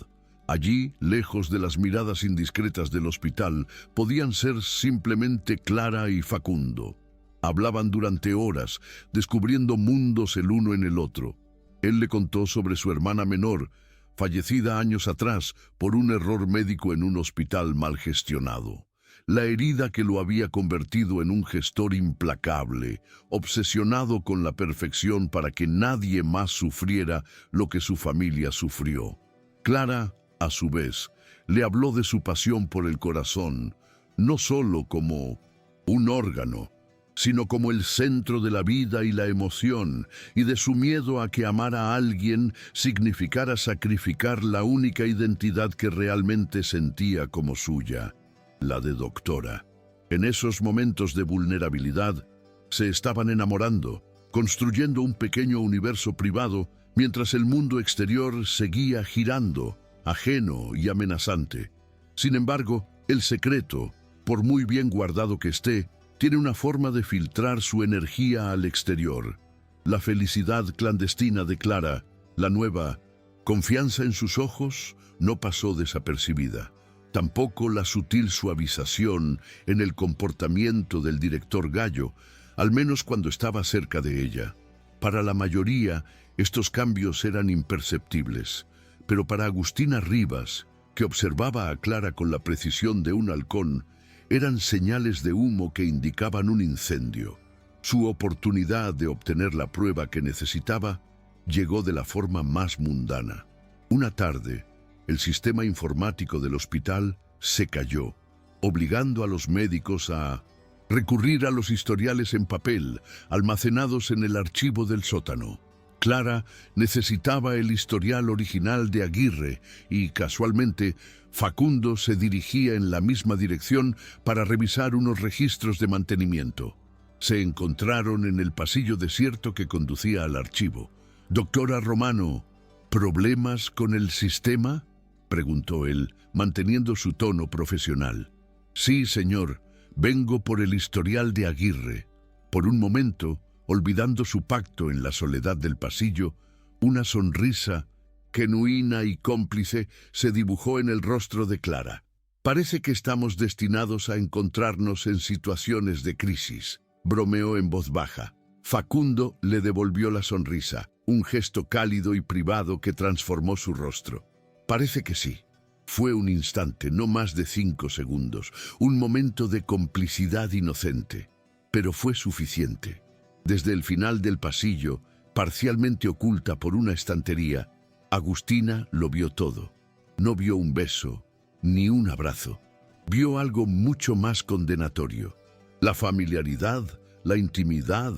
[SPEAKER 1] Allí, lejos de las miradas indiscretas del hospital, podían ser simplemente Clara y Facundo. Hablaban durante horas, descubriendo mundos el uno en el otro. Él le contó sobre su hermana menor, fallecida años atrás por un error médico en un hospital mal gestionado. La herida que lo había convertido en un gestor implacable, obsesionado con la perfección para que nadie más sufriera lo que su familia sufrió. Clara, a su vez, le habló de su pasión por el corazón, no solo como un órgano, sino como el centro de la vida y la emoción, y de su miedo a que amar a alguien significara sacrificar la única identidad que realmente sentía como suya, la de doctora. En esos momentos de vulnerabilidad, se estaban enamorando, construyendo un pequeño universo privado, mientras el mundo exterior seguía girando, ajeno y amenazante. Sin embargo, el secreto, por muy bien guardado que esté, tiene una forma de filtrar su energía al exterior. La felicidad clandestina de Clara, la nueva confianza en sus ojos, no pasó desapercibida. Tampoco la sutil suavización en el comportamiento del director Gallo, al menos cuando estaba cerca de ella. Para la mayoría, estos cambios eran imperceptibles, pero para Agustina Rivas, que observaba a Clara con la precisión de un halcón, eran señales de humo que indicaban un incendio. Su oportunidad de obtener la prueba que necesitaba llegó de la forma más mundana. Una tarde, el sistema informático del hospital se cayó, obligando a los médicos a recurrir a los historiales en papel, almacenados en el archivo del sótano. Clara necesitaba el historial original de Aguirre y, casualmente, Facundo se dirigía en la misma dirección para revisar unos registros de mantenimiento. Se encontraron en el pasillo desierto que conducía al archivo. «Doctora Romano, ¿problemas con el sistema?», preguntó él, manteniendo su tono profesional. «Sí, señor, vengo por el historial de Aguirre». Por un momento, olvidando su pacto en la soledad del pasillo, una sonrisa genuina y cómplice se dibujó en el rostro de Clara. «Parece que estamos destinados a encontrarnos en situaciones de crisis», bromeó en voz baja. Facundo le devolvió la sonrisa, un gesto cálido y privado que transformó su rostro. «Parece que sí». Fue un instante, no más de 5 segundos, un momento de complicidad inocente, pero fue suficiente. Desde el final del pasillo, parcialmente oculta por una estantería, Agustina lo vio todo. No vio un beso, ni un abrazo. Vio algo mucho más condenatorio. La familiaridad, la intimidad,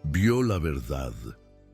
[SPEAKER 1] vio la verdad.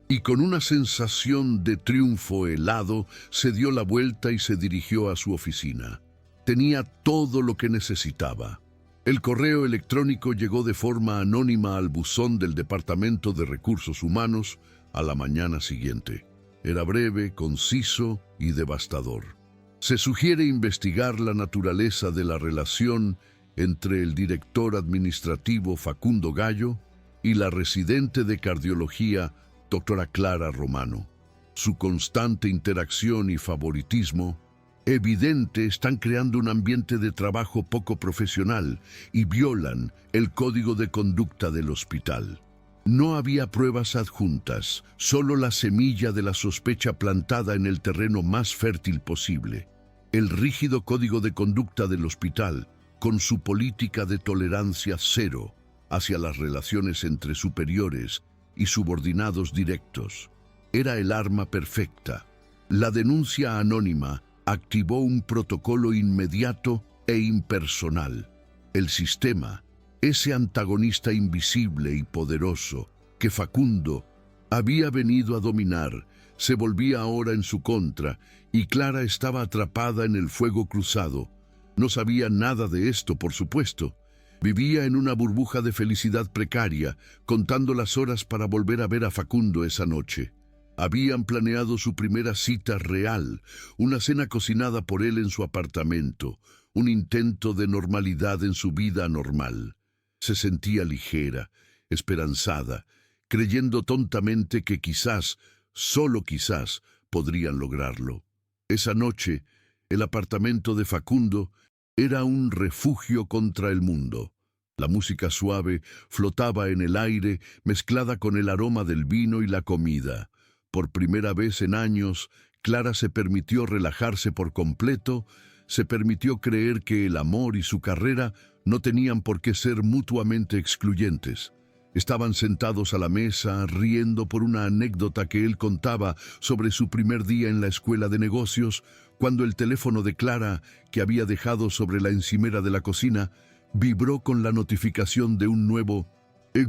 [SPEAKER 1] Y con una sensación de triunfo helado, se dio la vuelta y se dirigió a su oficina. Tenía todo lo que necesitaba. El correo electrónico llegó de forma anónima al buzón del Departamento de Recursos Humanos a la mañana siguiente. Era breve, conciso y devastador. Se sugiere investigar la naturaleza de la relación entre el director administrativo Facundo Gallo y la residente de cardiología doctora Clara Romano. Su constante interacción y favoritismo evidente están creando un ambiente de trabajo poco profesional y violan el código de conducta del hospital. No había pruebas adjuntas, solo la semilla de la sospecha plantada en el terreno más fértil posible. El rígido código de conducta del hospital, con su política de tolerancia cero hacia las relaciones entre superiores y subordinados directos, era el arma perfecta. La denuncia anónima activó un protocolo inmediato e impersonal. El sistema, ese antagonista invisible y poderoso que Facundo había venido a dominar, se volvía ahora en su contra y Clara estaba atrapada en el fuego cruzado. No sabía nada de esto, por supuesto. Vivía en una burbuja de felicidad precaria, contando las horas para volver a ver a Facundo esa noche. Habían planeado su primera cita real, una cena cocinada por él en su apartamento, un intento de normalidad en su vida anormal. Se sentía ligera, esperanzada, creyendo tontamente que quizás, solo quizás, podrían lograrlo. Esa noche, el apartamento de Facundo era un refugio contra el mundo. La música suave flotaba en el aire, mezclada con el aroma del vino y la comida. Por primera vez en años, Clara se permitió relajarse por completo, se permitió creer que el amor y su carrera no tenían por qué ser mutuamente excluyentes. Estaban sentados a la mesa, riendo por una anécdota que él contaba sobre su primer día en la escuela de negocios, cuando el teléfono de Clara, que había dejado sobre la encimera de la cocina, vibró con la notificación de un nuevo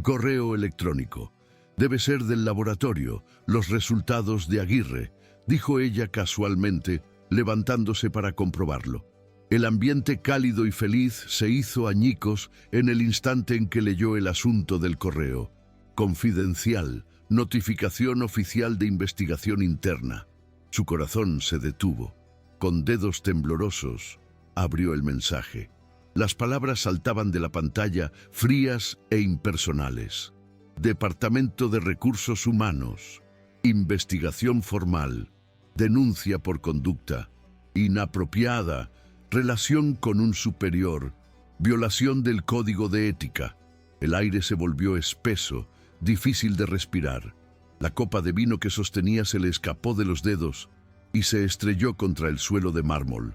[SPEAKER 1] correo electrónico. «Debe ser del laboratorio, los resultados de Aguirre», dijo ella casualmente, levantándose para comprobarlo. El ambiente cálido y feliz se hizo añicos en el instante en que leyó el asunto del correo. Confidencial, notificación oficial de investigación interna. Su corazón se detuvo. Con dedos temblorosos, abrió el mensaje. Las palabras saltaban de la pantalla, frías e impersonales. Departamento de Recursos Humanos. Investigación formal. Denuncia por conducta inapropiada. Relación con un superior. Violación del código de ética. El aire se volvió espeso, difícil de respirar. La copa de vino que sostenía se le escapó de los dedos y se estrelló contra el suelo de mármol.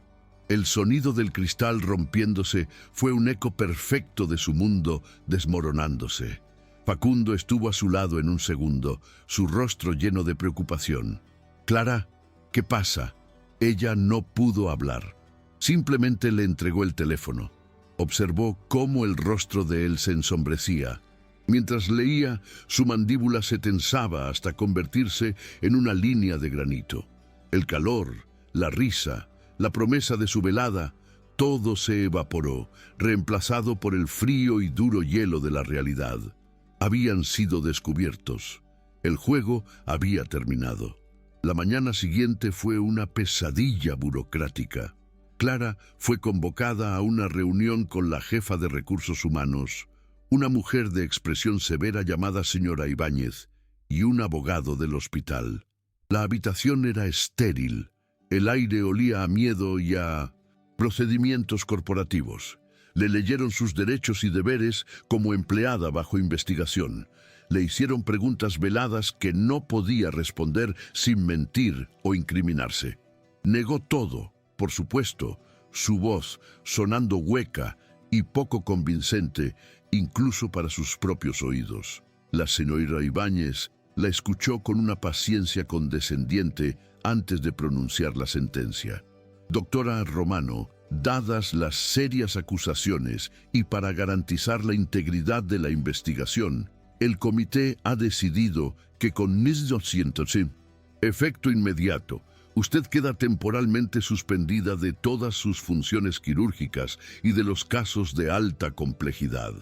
[SPEAKER 1] El sonido del cristal rompiéndose fue un eco perfecto de su mundo desmoronándose. Facundo estuvo a su lado en un segundo, su rostro lleno de preocupación. «Clara, ¿qué pasa?» Ella no pudo hablar. Simplemente le entregó el teléfono. Observó cómo el rostro de él se ensombrecía. Mientras leía, su mandíbula se tensaba hasta convertirse en una línea de granito. El calor, la risa, la promesa de su velada, todo se evaporó, reemplazado por el frío y duro hielo de la realidad. Habían sido descubiertos. El juego había terminado. La mañana siguiente fue una pesadilla burocrática. Clara fue convocada a una reunión con la jefa de recursos humanos, una mujer de expresión severa llamada señora Ibáñez, y un abogado del hospital. La habitación era estéril. El aire olía a miedo y a procedimientos corporativos. Le leyeron sus derechos y deberes como empleada bajo investigación. Le hicieron preguntas veladas que no podía responder sin mentir o incriminarse. Negó todo, por supuesto, su voz sonando hueca y poco convincente, incluso para sus propios oídos. La señora Ibáñez la escuchó con una paciencia condescendiente antes de pronunciar la sentencia. «Doctora Romano, dadas las serias acusaciones y para garantizar la integridad de la investigación, el comité ha decidido que con 1200 efecto inmediato, usted queda temporalmente suspendida de todas sus funciones quirúrgicas y de los casos de alta complejidad.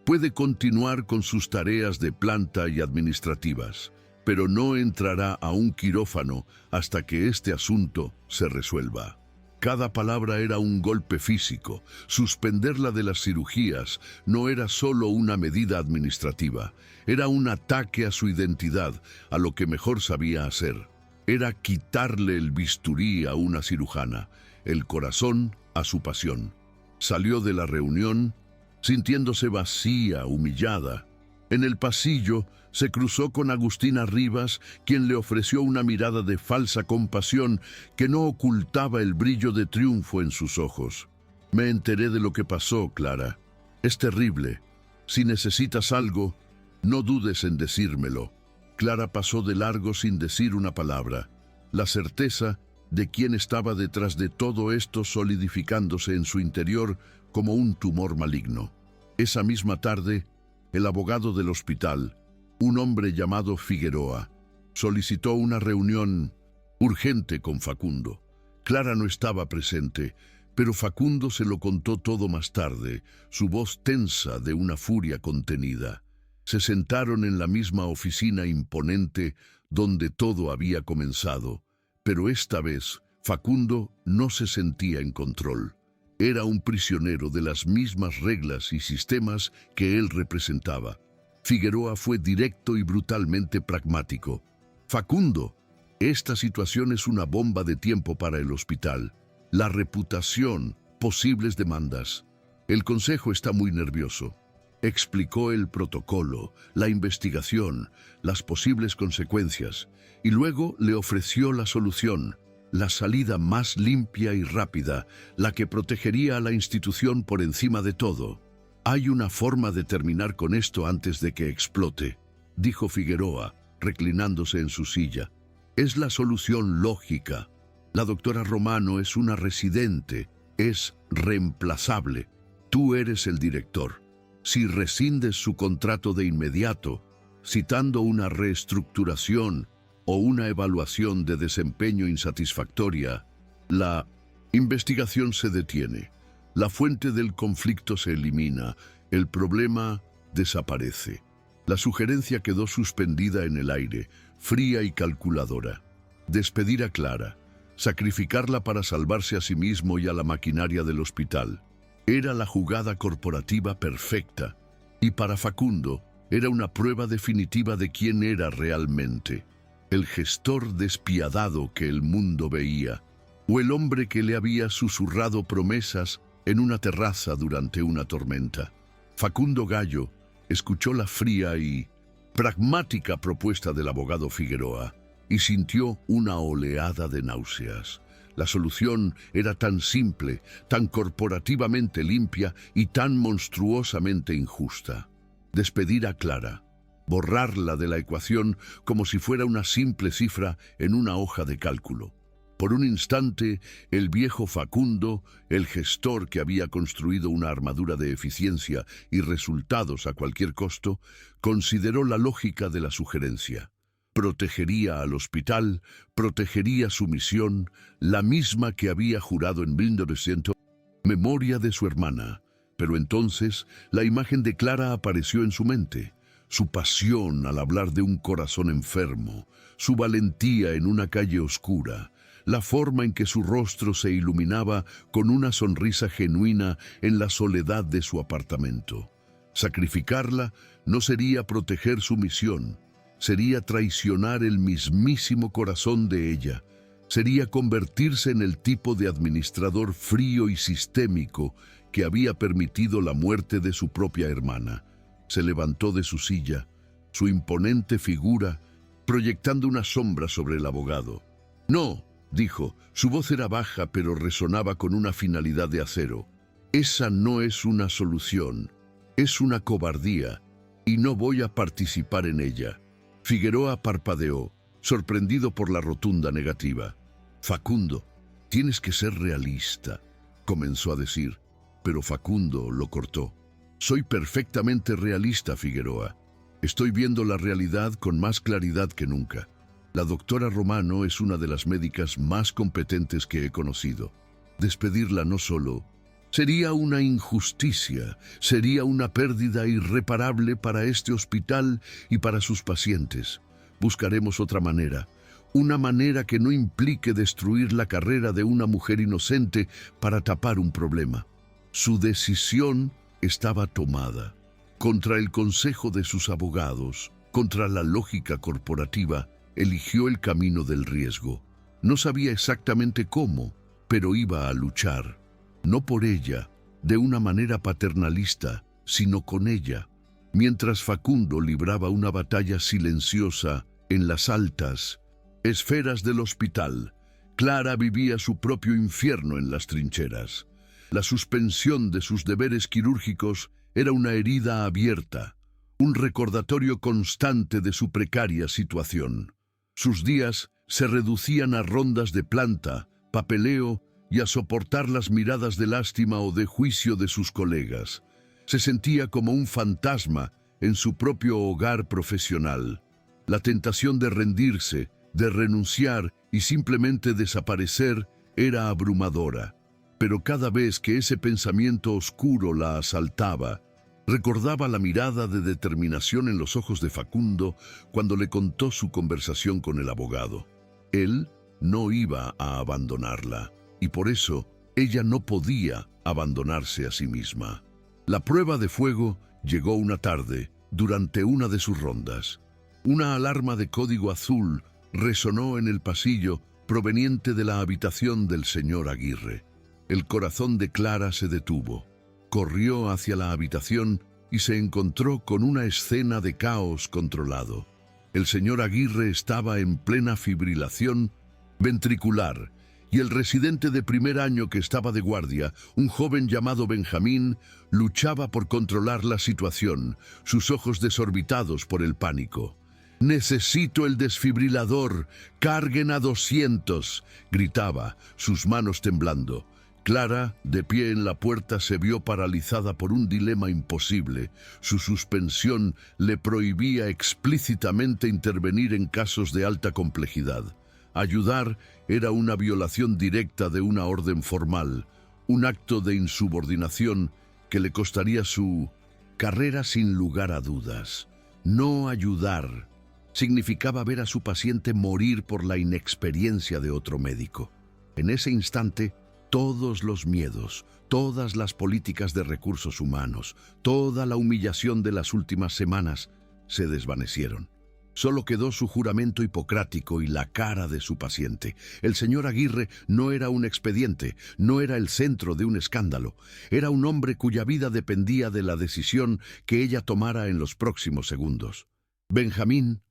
[SPEAKER 1] Puede continuar con sus tareas de planta y administrativas, pero no entrará a un quirófano hasta que este asunto se resuelva». Cada palabra era un golpe físico. Suspenderla de las cirugías no era solo una medida administrativa, era un ataque a su identidad, a lo que mejor sabía hacer. Era quitarle el bisturí a una cirujana, el corazón a su pasión. Salió de la reunión sintiéndose vacía, humillada, En el pasillo se cruzó con Agustina Rivas, quien le ofreció una mirada de falsa compasión que no ocultaba el brillo de triunfo en sus ojos. Me enteré de lo que pasó, Clara. Es terrible. Si necesitas algo, no dudes en decírmelo. Clara pasó de largo sin decir una palabra. La certeza de quién estaba detrás de todo esto solidificándose en su interior como un tumor maligno. Esa misma tarde, el abogado del hospital, un hombre llamado Figueroa, solicitó una reunión urgente con Facundo. Clara no estaba presente, pero Facundo se lo contó todo más tarde, su voz tensa de una furia contenida. Se sentaron en la misma oficina imponente donde todo había comenzado, pero esta vez Facundo no se sentía en control. Era un prisionero de las mismas reglas y sistemas que él representaba. Figueroa fue directo y brutalmente pragmático. Facundo, esta situación es una bomba de tiempo para el hospital. La reputación, posibles demandas. El consejo está muy nervioso. Explicó el protocolo, la investigación, las posibles consecuencias, y luego le ofreció la solución, la salida más limpia y rápida, la que protegería a la institución por encima de todo. Hay una forma de terminar con esto antes de que explote, dijo Figueroa, reclinándose en su silla. Es la solución lógica. La doctora Romano es una residente, es reemplazable. Tú eres el director. Si rescindes su contrato de inmediato, citando una reestructuración o una evaluación de desempeño insatisfactoria, la investigación se detiene, la fuente del conflicto se elimina, el problema desaparece. La sugerencia quedó suspendida en el aire, fría y calculadora. Despedir a Clara, sacrificarla para salvarse a sí mismo y a la maquinaria del hospital. Era la jugada corporativa perfecta, y para Facundo era una prueba definitiva de quién era realmente. El gestor despiadado que el mundo veía, o el hombre que le había susurrado promesas en una terraza durante una tormenta. Facundo Gallo escuchó la fría y pragmática propuesta del abogado Figueroa y sintió una oleada de náuseas. La solución era tan simple, tan corporativamente limpia y tan monstruosamente injusta. Despedir a Clara, borrarla de la ecuación como si fuera una simple cifra en una hoja de cálculo. Por un instante, el viejo Facundo, el gestor que había construido una armadura de eficiencia y resultados a cualquier costo, consideró la lógica de la sugerencia. Protegería al hospital, protegería su misión, la misma que había jurado en 1900, memoria de su hermana. Pero entonces la imagen de Clara apareció en su mente, su pasión al hablar de un corazón enfermo, su valentía en una calle oscura, la forma en que su rostro se iluminaba con una sonrisa genuina en la soledad de su apartamento. Sacrificarla no sería proteger su misión, sería traicionar el mismísimo corazón de ella, sería convertirse en el tipo de administrador frío y sistémico que había permitido la muerte de su propia hermana. Se levantó de su silla, su imponente figura, proyectando una sombra sobre el abogado. «No», dijo, su voz era baja pero resonaba con una finalidad de acero. «Esa no es una solución, es una cobardía, y no voy a participar en ella». Figueroa parpadeó, sorprendido por la rotunda negativa. «Facundo, tienes que ser realista», comenzó a decir, pero Facundo lo cortó. «Soy perfectamente realista, Figueroa. Estoy viendo la realidad con más claridad que nunca. La doctora Romano es una de las médicas más competentes que he conocido. Despedirla no solo sería una injusticia, sería una pérdida irreparable para este hospital y para sus pacientes. Buscaremos otra manera, una manera que no implique destruir la carrera de una mujer inocente para tapar un problema». Su decisión estaba tomada. Contra el consejo de sus abogados, contra la lógica corporativa, eligió el camino del riesgo. No sabía exactamente cómo, pero iba a luchar. No por ella, de una manera paternalista, sino con ella. Mientras Facundo libraba una batalla silenciosa en las altas esferas del hospital, Clara vivía su propio infierno en las trincheras. La suspensión de sus deberes quirúrgicos era una herida abierta, un recordatorio constante de su precaria situación. Sus días se reducían a rondas de planta, papeleo y a soportar las miradas de lástima o de juicio de sus colegas. Se sentía como un fantasma en su propio hogar profesional. La tentación de rendirse, de renunciar y simplemente desaparecer era abrumadora. Pero cada vez que ese pensamiento oscuro la asaltaba, recordaba la mirada de determinación en los ojos de Facundo cuando le contó su conversación con el abogado. Él no iba a abandonarla, y por eso ella no podía abandonarse a sí misma. La prueba de fuego llegó una tarde, durante una de sus rondas. Una alarma de código azul resonó en el pasillo proveniente de la habitación del señor Aguirre. El corazón de Clara se detuvo. Corrió hacia la habitación y se encontró con una escena de caos controlado. El señor Aguirre estaba en plena fibrilación ventricular y el residente de primer año que estaba de guardia, un joven llamado Benjamín, luchaba por controlar la situación, sus ojos desorbitados por el pánico. «Necesito el desfibrilador, carguen a 200», gritaba, sus manos temblando. Clara, de pie en la puerta, se vio paralizada por un dilema imposible. Su suspensión le prohibía explícitamente intervenir en casos de alta complejidad. Ayudar era una violación directa de una orden formal, un acto de insubordinación que le costaría su carrera sin lugar a dudas. No ayudar significaba ver a su paciente morir por la inexperiencia de otro médico. En ese instante, todos los miedos, todas las políticas de recursos humanos, toda la humillación de las últimas semanas se desvanecieron. Solo quedó su juramento hipocrático y la cara de su paciente. El señor Aguirre no era un expediente, no era el centro de un escándalo. Era un hombre cuya vida dependía de la decisión que ella tomara en los próximos segundos. «Benjamín»,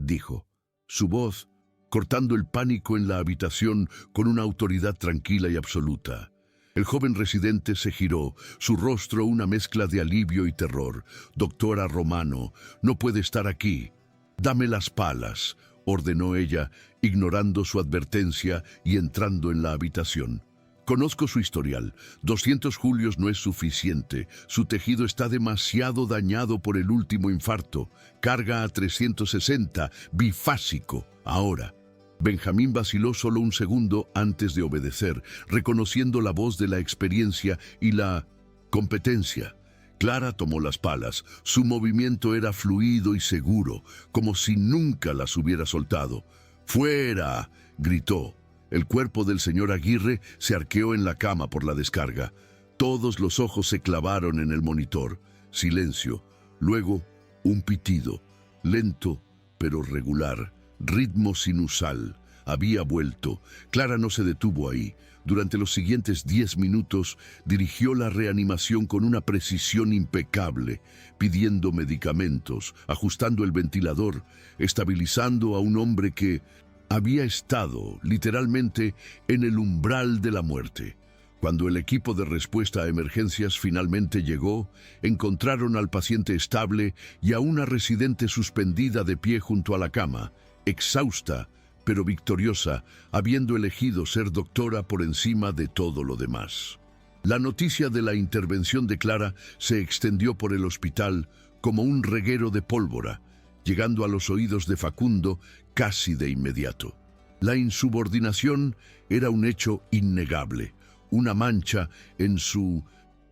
[SPEAKER 1] dijo, su voz cortando el pánico en la habitación con una autoridad tranquila y absoluta. El joven residente se giró, su rostro una mezcla de alivio y terror. «Doctora Romano, no puede estar aquí». «Dame las palas», ordenó ella, ignorando su advertencia y entrando en la habitación. «Conozco su historial. 200 julios no es suficiente. Su tejido está demasiado dañado por el último infarto. Carga a 360, bifásico. Ahora». Benjamín vaciló solo un segundo antes de obedecer, reconociendo la voz de la experiencia y la competencia. Clara tomó las palas. Su movimiento era fluido y seguro, como si nunca las hubiera soltado. «¡Fuera!», gritó. El cuerpo del señor Aguirre se arqueó en la cama por la descarga. Todos los ojos se clavaron en el monitor. Silencio. Luego, un pitido, lento pero regular, ritmo sinusal. Había vuelto. Clara no se detuvo ahí. Durante los siguientes 10 minutos dirigió la reanimación con una precisión impecable, pidiendo medicamentos, ajustando el ventilador, estabilizando a un hombre que había estado, literalmente, en el umbral de la muerte. Cuando el equipo de respuesta a emergencias finalmente llegó, encontraron al paciente estable y a una residente suspendida de pie junto a la cama, exhausta, pero victoriosa, habiendo elegido ser doctora por encima de todo lo demás. La noticia de la intervención de Clara se extendió por el hospital como un reguero de pólvora, llegando a los oídos de Facundo casi de inmediato. La insubordinación era un hecho innegable, una mancha en su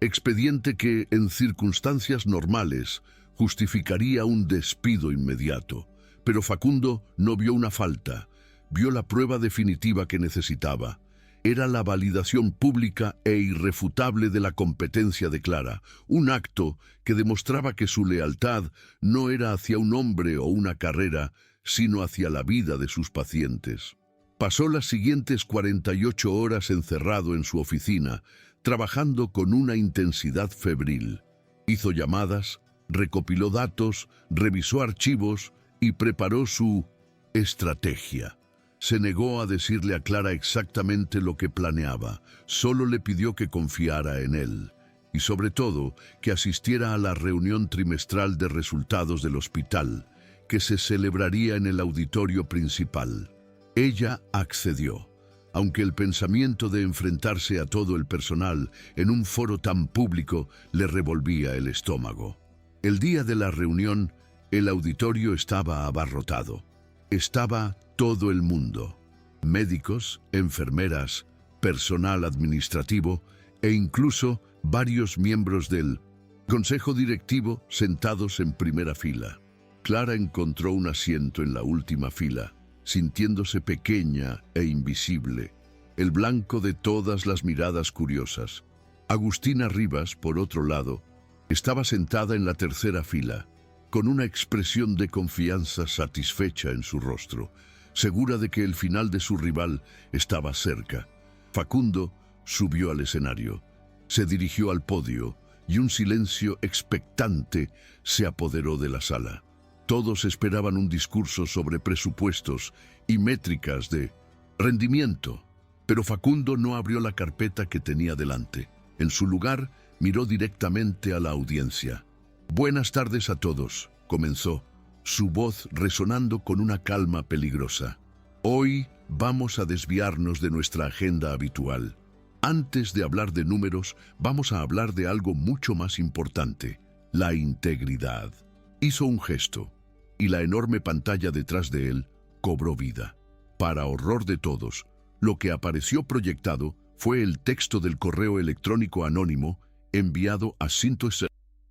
[SPEAKER 1] expediente que, en circunstancias normales, justificaría un despido inmediato. Pero Facundo no vio una falta, vio la prueba definitiva que necesitaba. Era la validación pública e irrefutable de la competencia de Clara, un acto que demostraba que su lealtad no era hacia un hombre o una carrera, sino hacia la vida de sus pacientes. Pasó las siguientes 48 horas encerrado en su oficina, trabajando con una intensidad febril. Hizo llamadas, recopiló datos, revisó archivos y preparó su estrategia. Se negó a decirle a Clara exactamente lo que planeaba, solo le pidió que confiara en él y sobre todo que asistiera a la reunión trimestral de resultados del hospital, que se celebraría en el auditorio principal. Ella accedió, aunque el pensamiento de enfrentarse a todo el personal en un foro tan público le revolvía el estómago. El día de la reunión, el auditorio estaba abarrotado. Estaba todo el mundo: médicos, enfermeras, personal administrativo e incluso varios miembros del consejo directivo sentados en primera fila. Clara encontró un asiento en la última fila, sintiéndose pequeña e invisible, el blanco de todas las miradas curiosas. Agustina Rivas, por otro lado, estaba sentada en la tercera fila, con una expresión de confianza satisfecha en su rostro, segura de que el final de su rival estaba cerca. Facundo subió al escenario, se dirigió al podio y un silencio expectante se apoderó de la sala. Todos esperaban un discurso sobre presupuestos y métricas de rendimiento, pero Facundo no abrió la carpeta que tenía delante. En su lugar, miró directamente a la audiencia. «Buenas tardes a todos», comenzó, su voz resonando con una calma peligrosa. «Hoy vamos a desviarnos de nuestra agenda habitual. Antes de hablar de números, vamos a hablar de algo mucho más importante: la integridad». Hizo un gesto, y la enorme pantalla detrás de él cobró vida. Para horror de todos, lo que apareció proyectado fue el texto del correo electrónico anónimo enviado a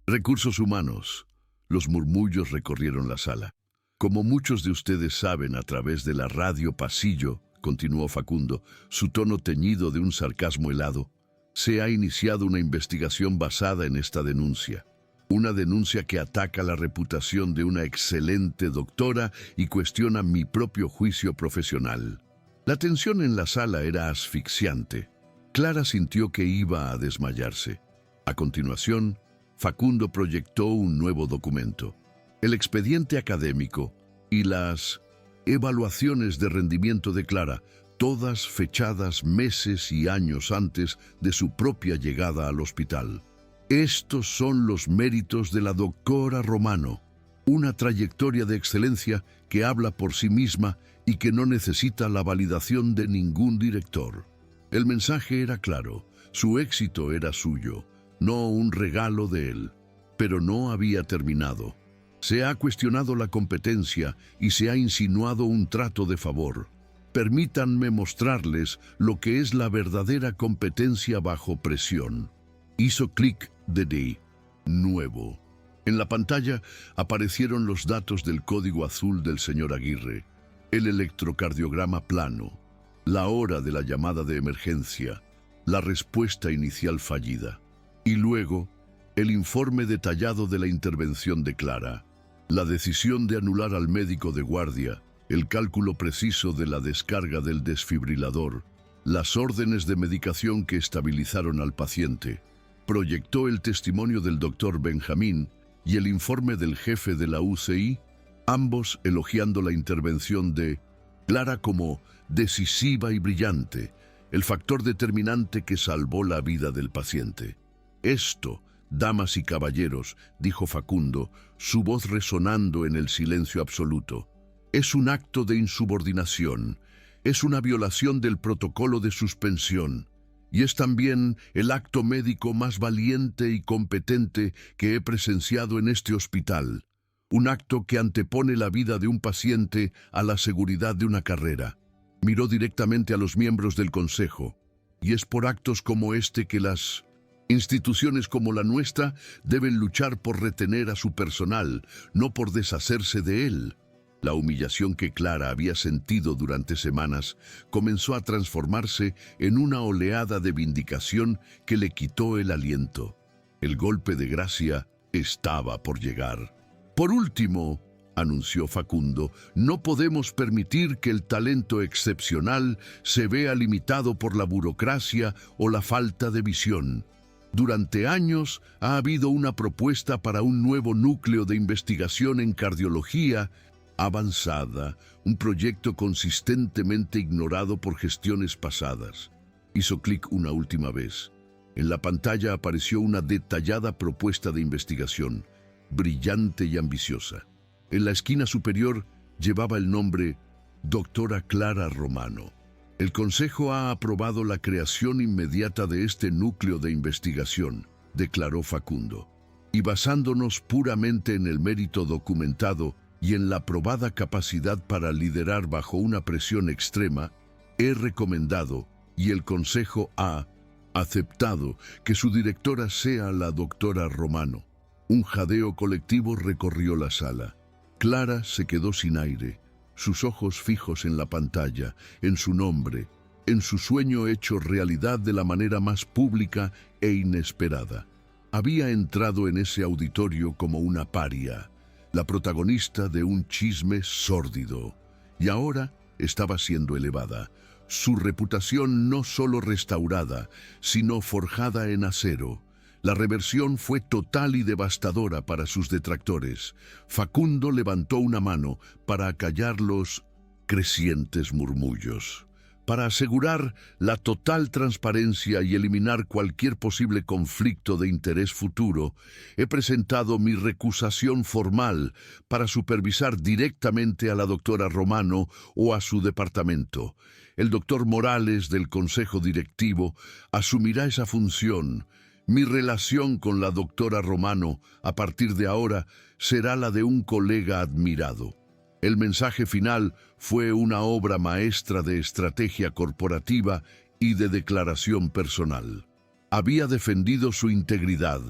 [SPEAKER 1] Recursos Humanos. Los murmullos recorrieron la sala. «Como muchos de ustedes saben a través de la radio pasillo», continuó Facundo, su tono teñido de un sarcasmo helado, «se ha iniciado una investigación basada en esta denuncia. Una denuncia que ataca la reputación de una excelente doctora y cuestiona mi propio juicio profesional». La tensión en la sala era asfixiante. Clara sintió que iba a desmayarse. A continuación, Facundo proyectó un nuevo documento: el expediente académico y las evaluaciones de rendimiento de Clara, todas fechadas meses y años antes de su propia llegada al hospital. «Estos son los méritos de la doctora Romano, una trayectoria de excelencia que habla por sí misma y que no necesita la validación de ningún director». El mensaje era claro: su éxito era suyo, no un regalo de él. Pero no había terminado. Se ha cuestionado la competencia y se ha insinuado un trato de favor. Permítanme mostrarles lo que es la verdadera competencia bajo presión. Hizo clic de nuevo. En la pantalla aparecieron los datos del código azul del señor Aguirre, el electrocardiograma plano, la hora de la llamada de emergencia, la respuesta inicial fallida, y luego el informe detallado de la intervención de Clara, la decisión de anular al médico de guardia, el cálculo preciso de la descarga del desfibrilador, las órdenes de medicación que estabilizaron al paciente. Proyectó el testimonio del doctor Benjamín y el informe del jefe de la UCI, ambos elogiando la intervención de Clara como decisiva y brillante, el factor determinante que salvó la vida del paciente. «Esto, damas y caballeros», dijo Facundo, su voz resonando en el silencio absoluto, «es un acto de insubordinación, es una violación del protocolo de suspensión, y es también el acto médico más valiente y competente que he presenciado en este hospital, un acto que antepone la vida de un paciente a la seguridad de una carrera». Miró directamente a los miembros del consejo. «Y es por actos como este que las instituciones como la nuestra deben luchar por retener a su personal, no por deshacerse de él». La humillación que Clara había sentido durante semanas comenzó a transformarse en una oleada de vindicación que le quitó el aliento. El golpe de gracia estaba por llegar. «Por último», anunció Facundo, «no podemos permitir que el talento excepcional se vea limitado por la burocracia o la falta de visión. Durante años ha habido una propuesta para un nuevo núcleo de investigación en cardiología avanzada, un proyecto consistentemente ignorado por gestiones pasadas. Hizo clic una última vez. En la pantalla apareció una detallada propuesta de investigación, brillante y ambiciosa. En la esquina superior llevaba el nombre Doctora Clara Romano. El Consejo ha aprobado la creación inmediata de este núcleo de investigación, declaró Facundo. Y basándonos puramente en el mérito documentado y en la probada capacidad para liderar bajo una presión extrema, he recomendado, y el Consejo ha aceptado, que su directora sea la doctora Romano. Un jadeo colectivo recorrió la sala. Clara se quedó sin aire, sus ojos fijos en la pantalla, en su nombre, en su sueño hecho realidad de la manera más pública e inesperada. Había entrado en ese auditorio como una paria, la protagonista de un chisme sórdido, y ahora estaba siendo elevada, su reputación no solo restaurada, sino forjada en acero. La reversión fue total y devastadora para sus detractores. Facundo levantó una mano para acallar los crecientes murmullos. Para asegurar la total transparencia y eliminar cualquier posible conflicto de interés futuro, he presentado mi recusación formal para supervisar directamente a la doctora Romano o a su departamento. El doctor Morales del Consejo Directivo asumirá esa función. Mi relación con la doctora Romano, a partir de ahora, será la de un colega admirado. El mensaje final fue una obra maestra de estrategia corporativa y de declaración personal. Había defendido su integridad,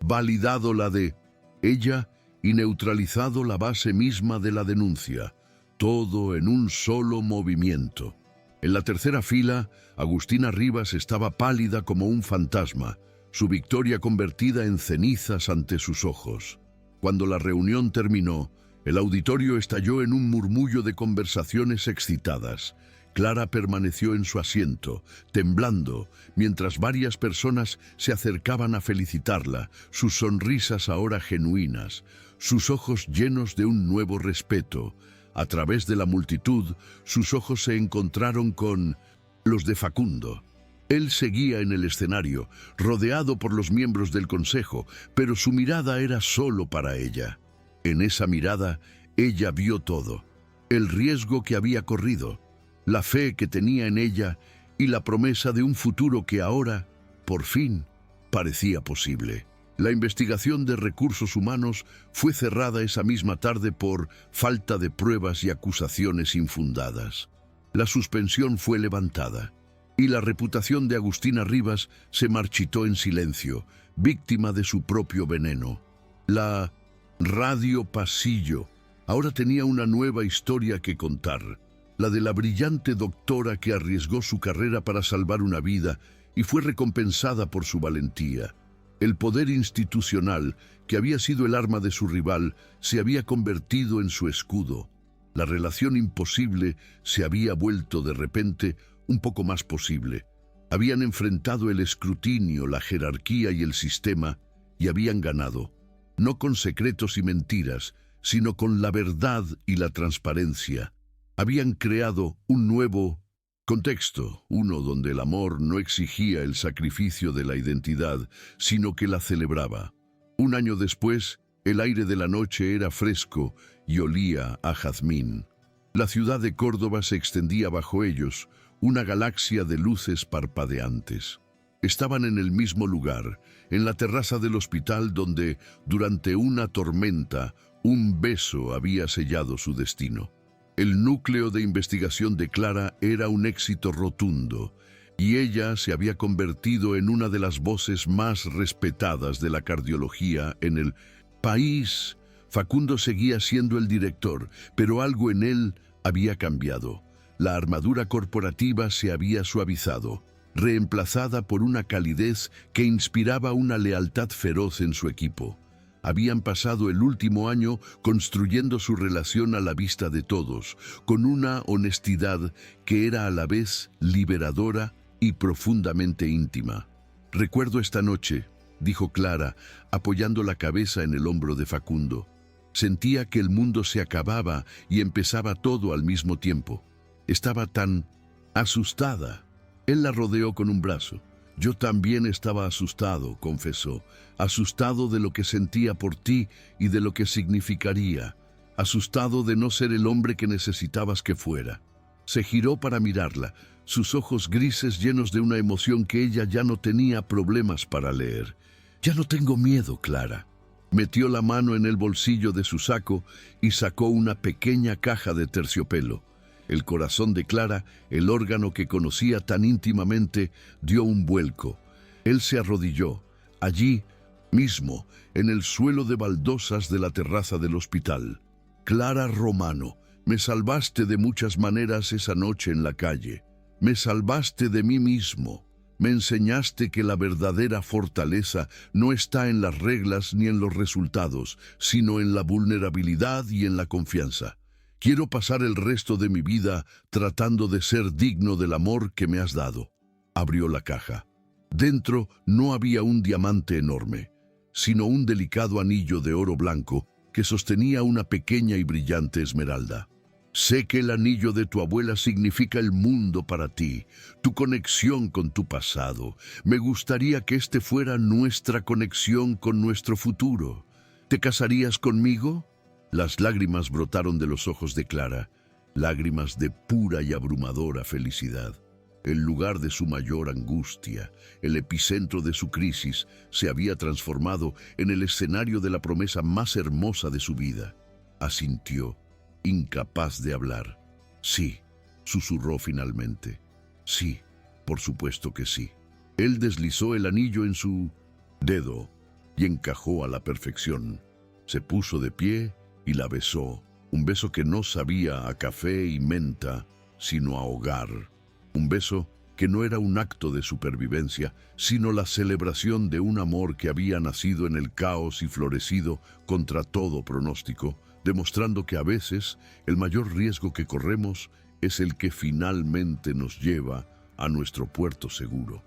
[SPEAKER 1] validado la de ella y neutralizado la base misma de la denuncia, todo en un solo movimiento. En la tercera fila, Agustina Rivas estaba pálida como un fantasma, su victoria convertida en cenizas ante sus ojos. Cuando la reunión terminó, el auditorio estalló en un murmullo de conversaciones excitadas. Clara permaneció en su asiento, temblando, mientras varias personas se acercaban a felicitarla, sus sonrisas ahora genuinas, sus ojos llenos de un nuevo respeto. A través de la multitud, sus ojos se encontraron con los de Facundo. Él seguía en el escenario, rodeado por los miembros del consejo, pero su mirada era solo para ella. En esa mirada, ella vio todo: el riesgo que había corrido, la fe que tenía en ella y la promesa de un futuro que ahora, por fin, parecía posible. La investigación de recursos humanos fue cerrada esa misma tarde por falta de pruebas y acusaciones infundadas. La suspensión fue levantada y la reputación de Agustina Rivas se marchitó en silencio, víctima de su propio veneno. La Radio Pasillo ahora tenía una nueva historia que contar, la de la brillante doctora que arriesgó su carrera para salvar una vida y fue recompensada por su valentía. El poder institucional, que había sido el arma de su rival, se había convertido en su escudo. La relación imposible se había vuelto de repente un poco más posible. Habían enfrentado el escrutinio, la jerarquía y el sistema, y habían ganado, no con secretos y mentiras, sino con la verdad y la transparencia. Habían creado un nuevo contexto, uno donde el amor no exigía el sacrificio de la identidad, sino que la celebraba. Un año después, el aire de la noche era fresco y olía a jazmín. La ciudad de Córdoba se extendía bajo ellos, una galaxia de luces parpadeantes. Estaban en el mismo lugar, en la terraza del hospital donde, durante una tormenta, un beso había sellado su destino. El núcleo de investigación de Clara era un éxito rotundo, y ella se había convertido en una de las voces más respetadas de la cardiología en el país. Facundo seguía siendo el director, pero algo en él había cambiado. La armadura corporativa se había suavizado, reemplazada por una calidez que inspiraba una lealtad feroz en su equipo. Habían pasado el último año construyendo su relación a la vista de todos, con una honestidad que era a la vez liberadora y profundamente íntima. Recuerdo esta noche, dijo Clara, apoyando la cabeza en el hombro de Facundo. Sentía que el mundo se acababa y empezaba todo al mismo tiempo. Estaba tan asustada. Él la rodeó con un brazo. Yo también estaba asustado, confesó, asustado de lo que sentía por ti y de lo que significaría, asustado de no ser el hombre que necesitabas que fuera. Se giró para mirarla, sus ojos grises llenos de una emoción que ella ya no tenía problemas para leer. Ya no tengo miedo, Clara. Metió la mano en el bolsillo de su saco y sacó una pequeña caja de terciopelo. El corazón de Clara, el órgano que conocía tan íntimamente, dio un vuelco. Él se arrodilló, allí mismo, en el suelo de baldosas de la terraza del hospital. Clara Romano, me salvaste de muchas maneras esa noche en la calle. Me salvaste de mí mismo. Me enseñaste que la verdadera fortaleza no está en las reglas ni en los resultados, sino en la vulnerabilidad y en la confianza. Quiero pasar el resto de mi vida tratando de ser digno del amor que me has dado. Abrió la caja. Dentro no había un diamante enorme, sino un delicado anillo de oro blanco que sostenía una pequeña y brillante esmeralda. Sé que el anillo de tu abuela significa el mundo para ti, tu conexión con tu pasado. Me gustaría que este fuera nuestra conexión con nuestro futuro. ¿Te casarías conmigo? Las lágrimas brotaron de los ojos de Clara, lágrimas de pura y abrumadora felicidad. El lugar de su mayor angustia, el epicentro de su crisis, se había transformado en el escenario de la promesa más hermosa de su vida. Asintió, incapaz de hablar. Sí, susurró finalmente. Sí, por supuesto que sí. Él deslizó el anillo en su dedo y encajó a la perfección. Se puso de pie y la besó, un beso que no sabía a café y menta, sino a hogar. Un beso que no era un acto de supervivencia, sino la celebración de un amor que había nacido en el caos y florecido contra todo pronóstico, demostrando que a veces el mayor riesgo que corremos es el que finalmente nos lleva a nuestro puerto seguro.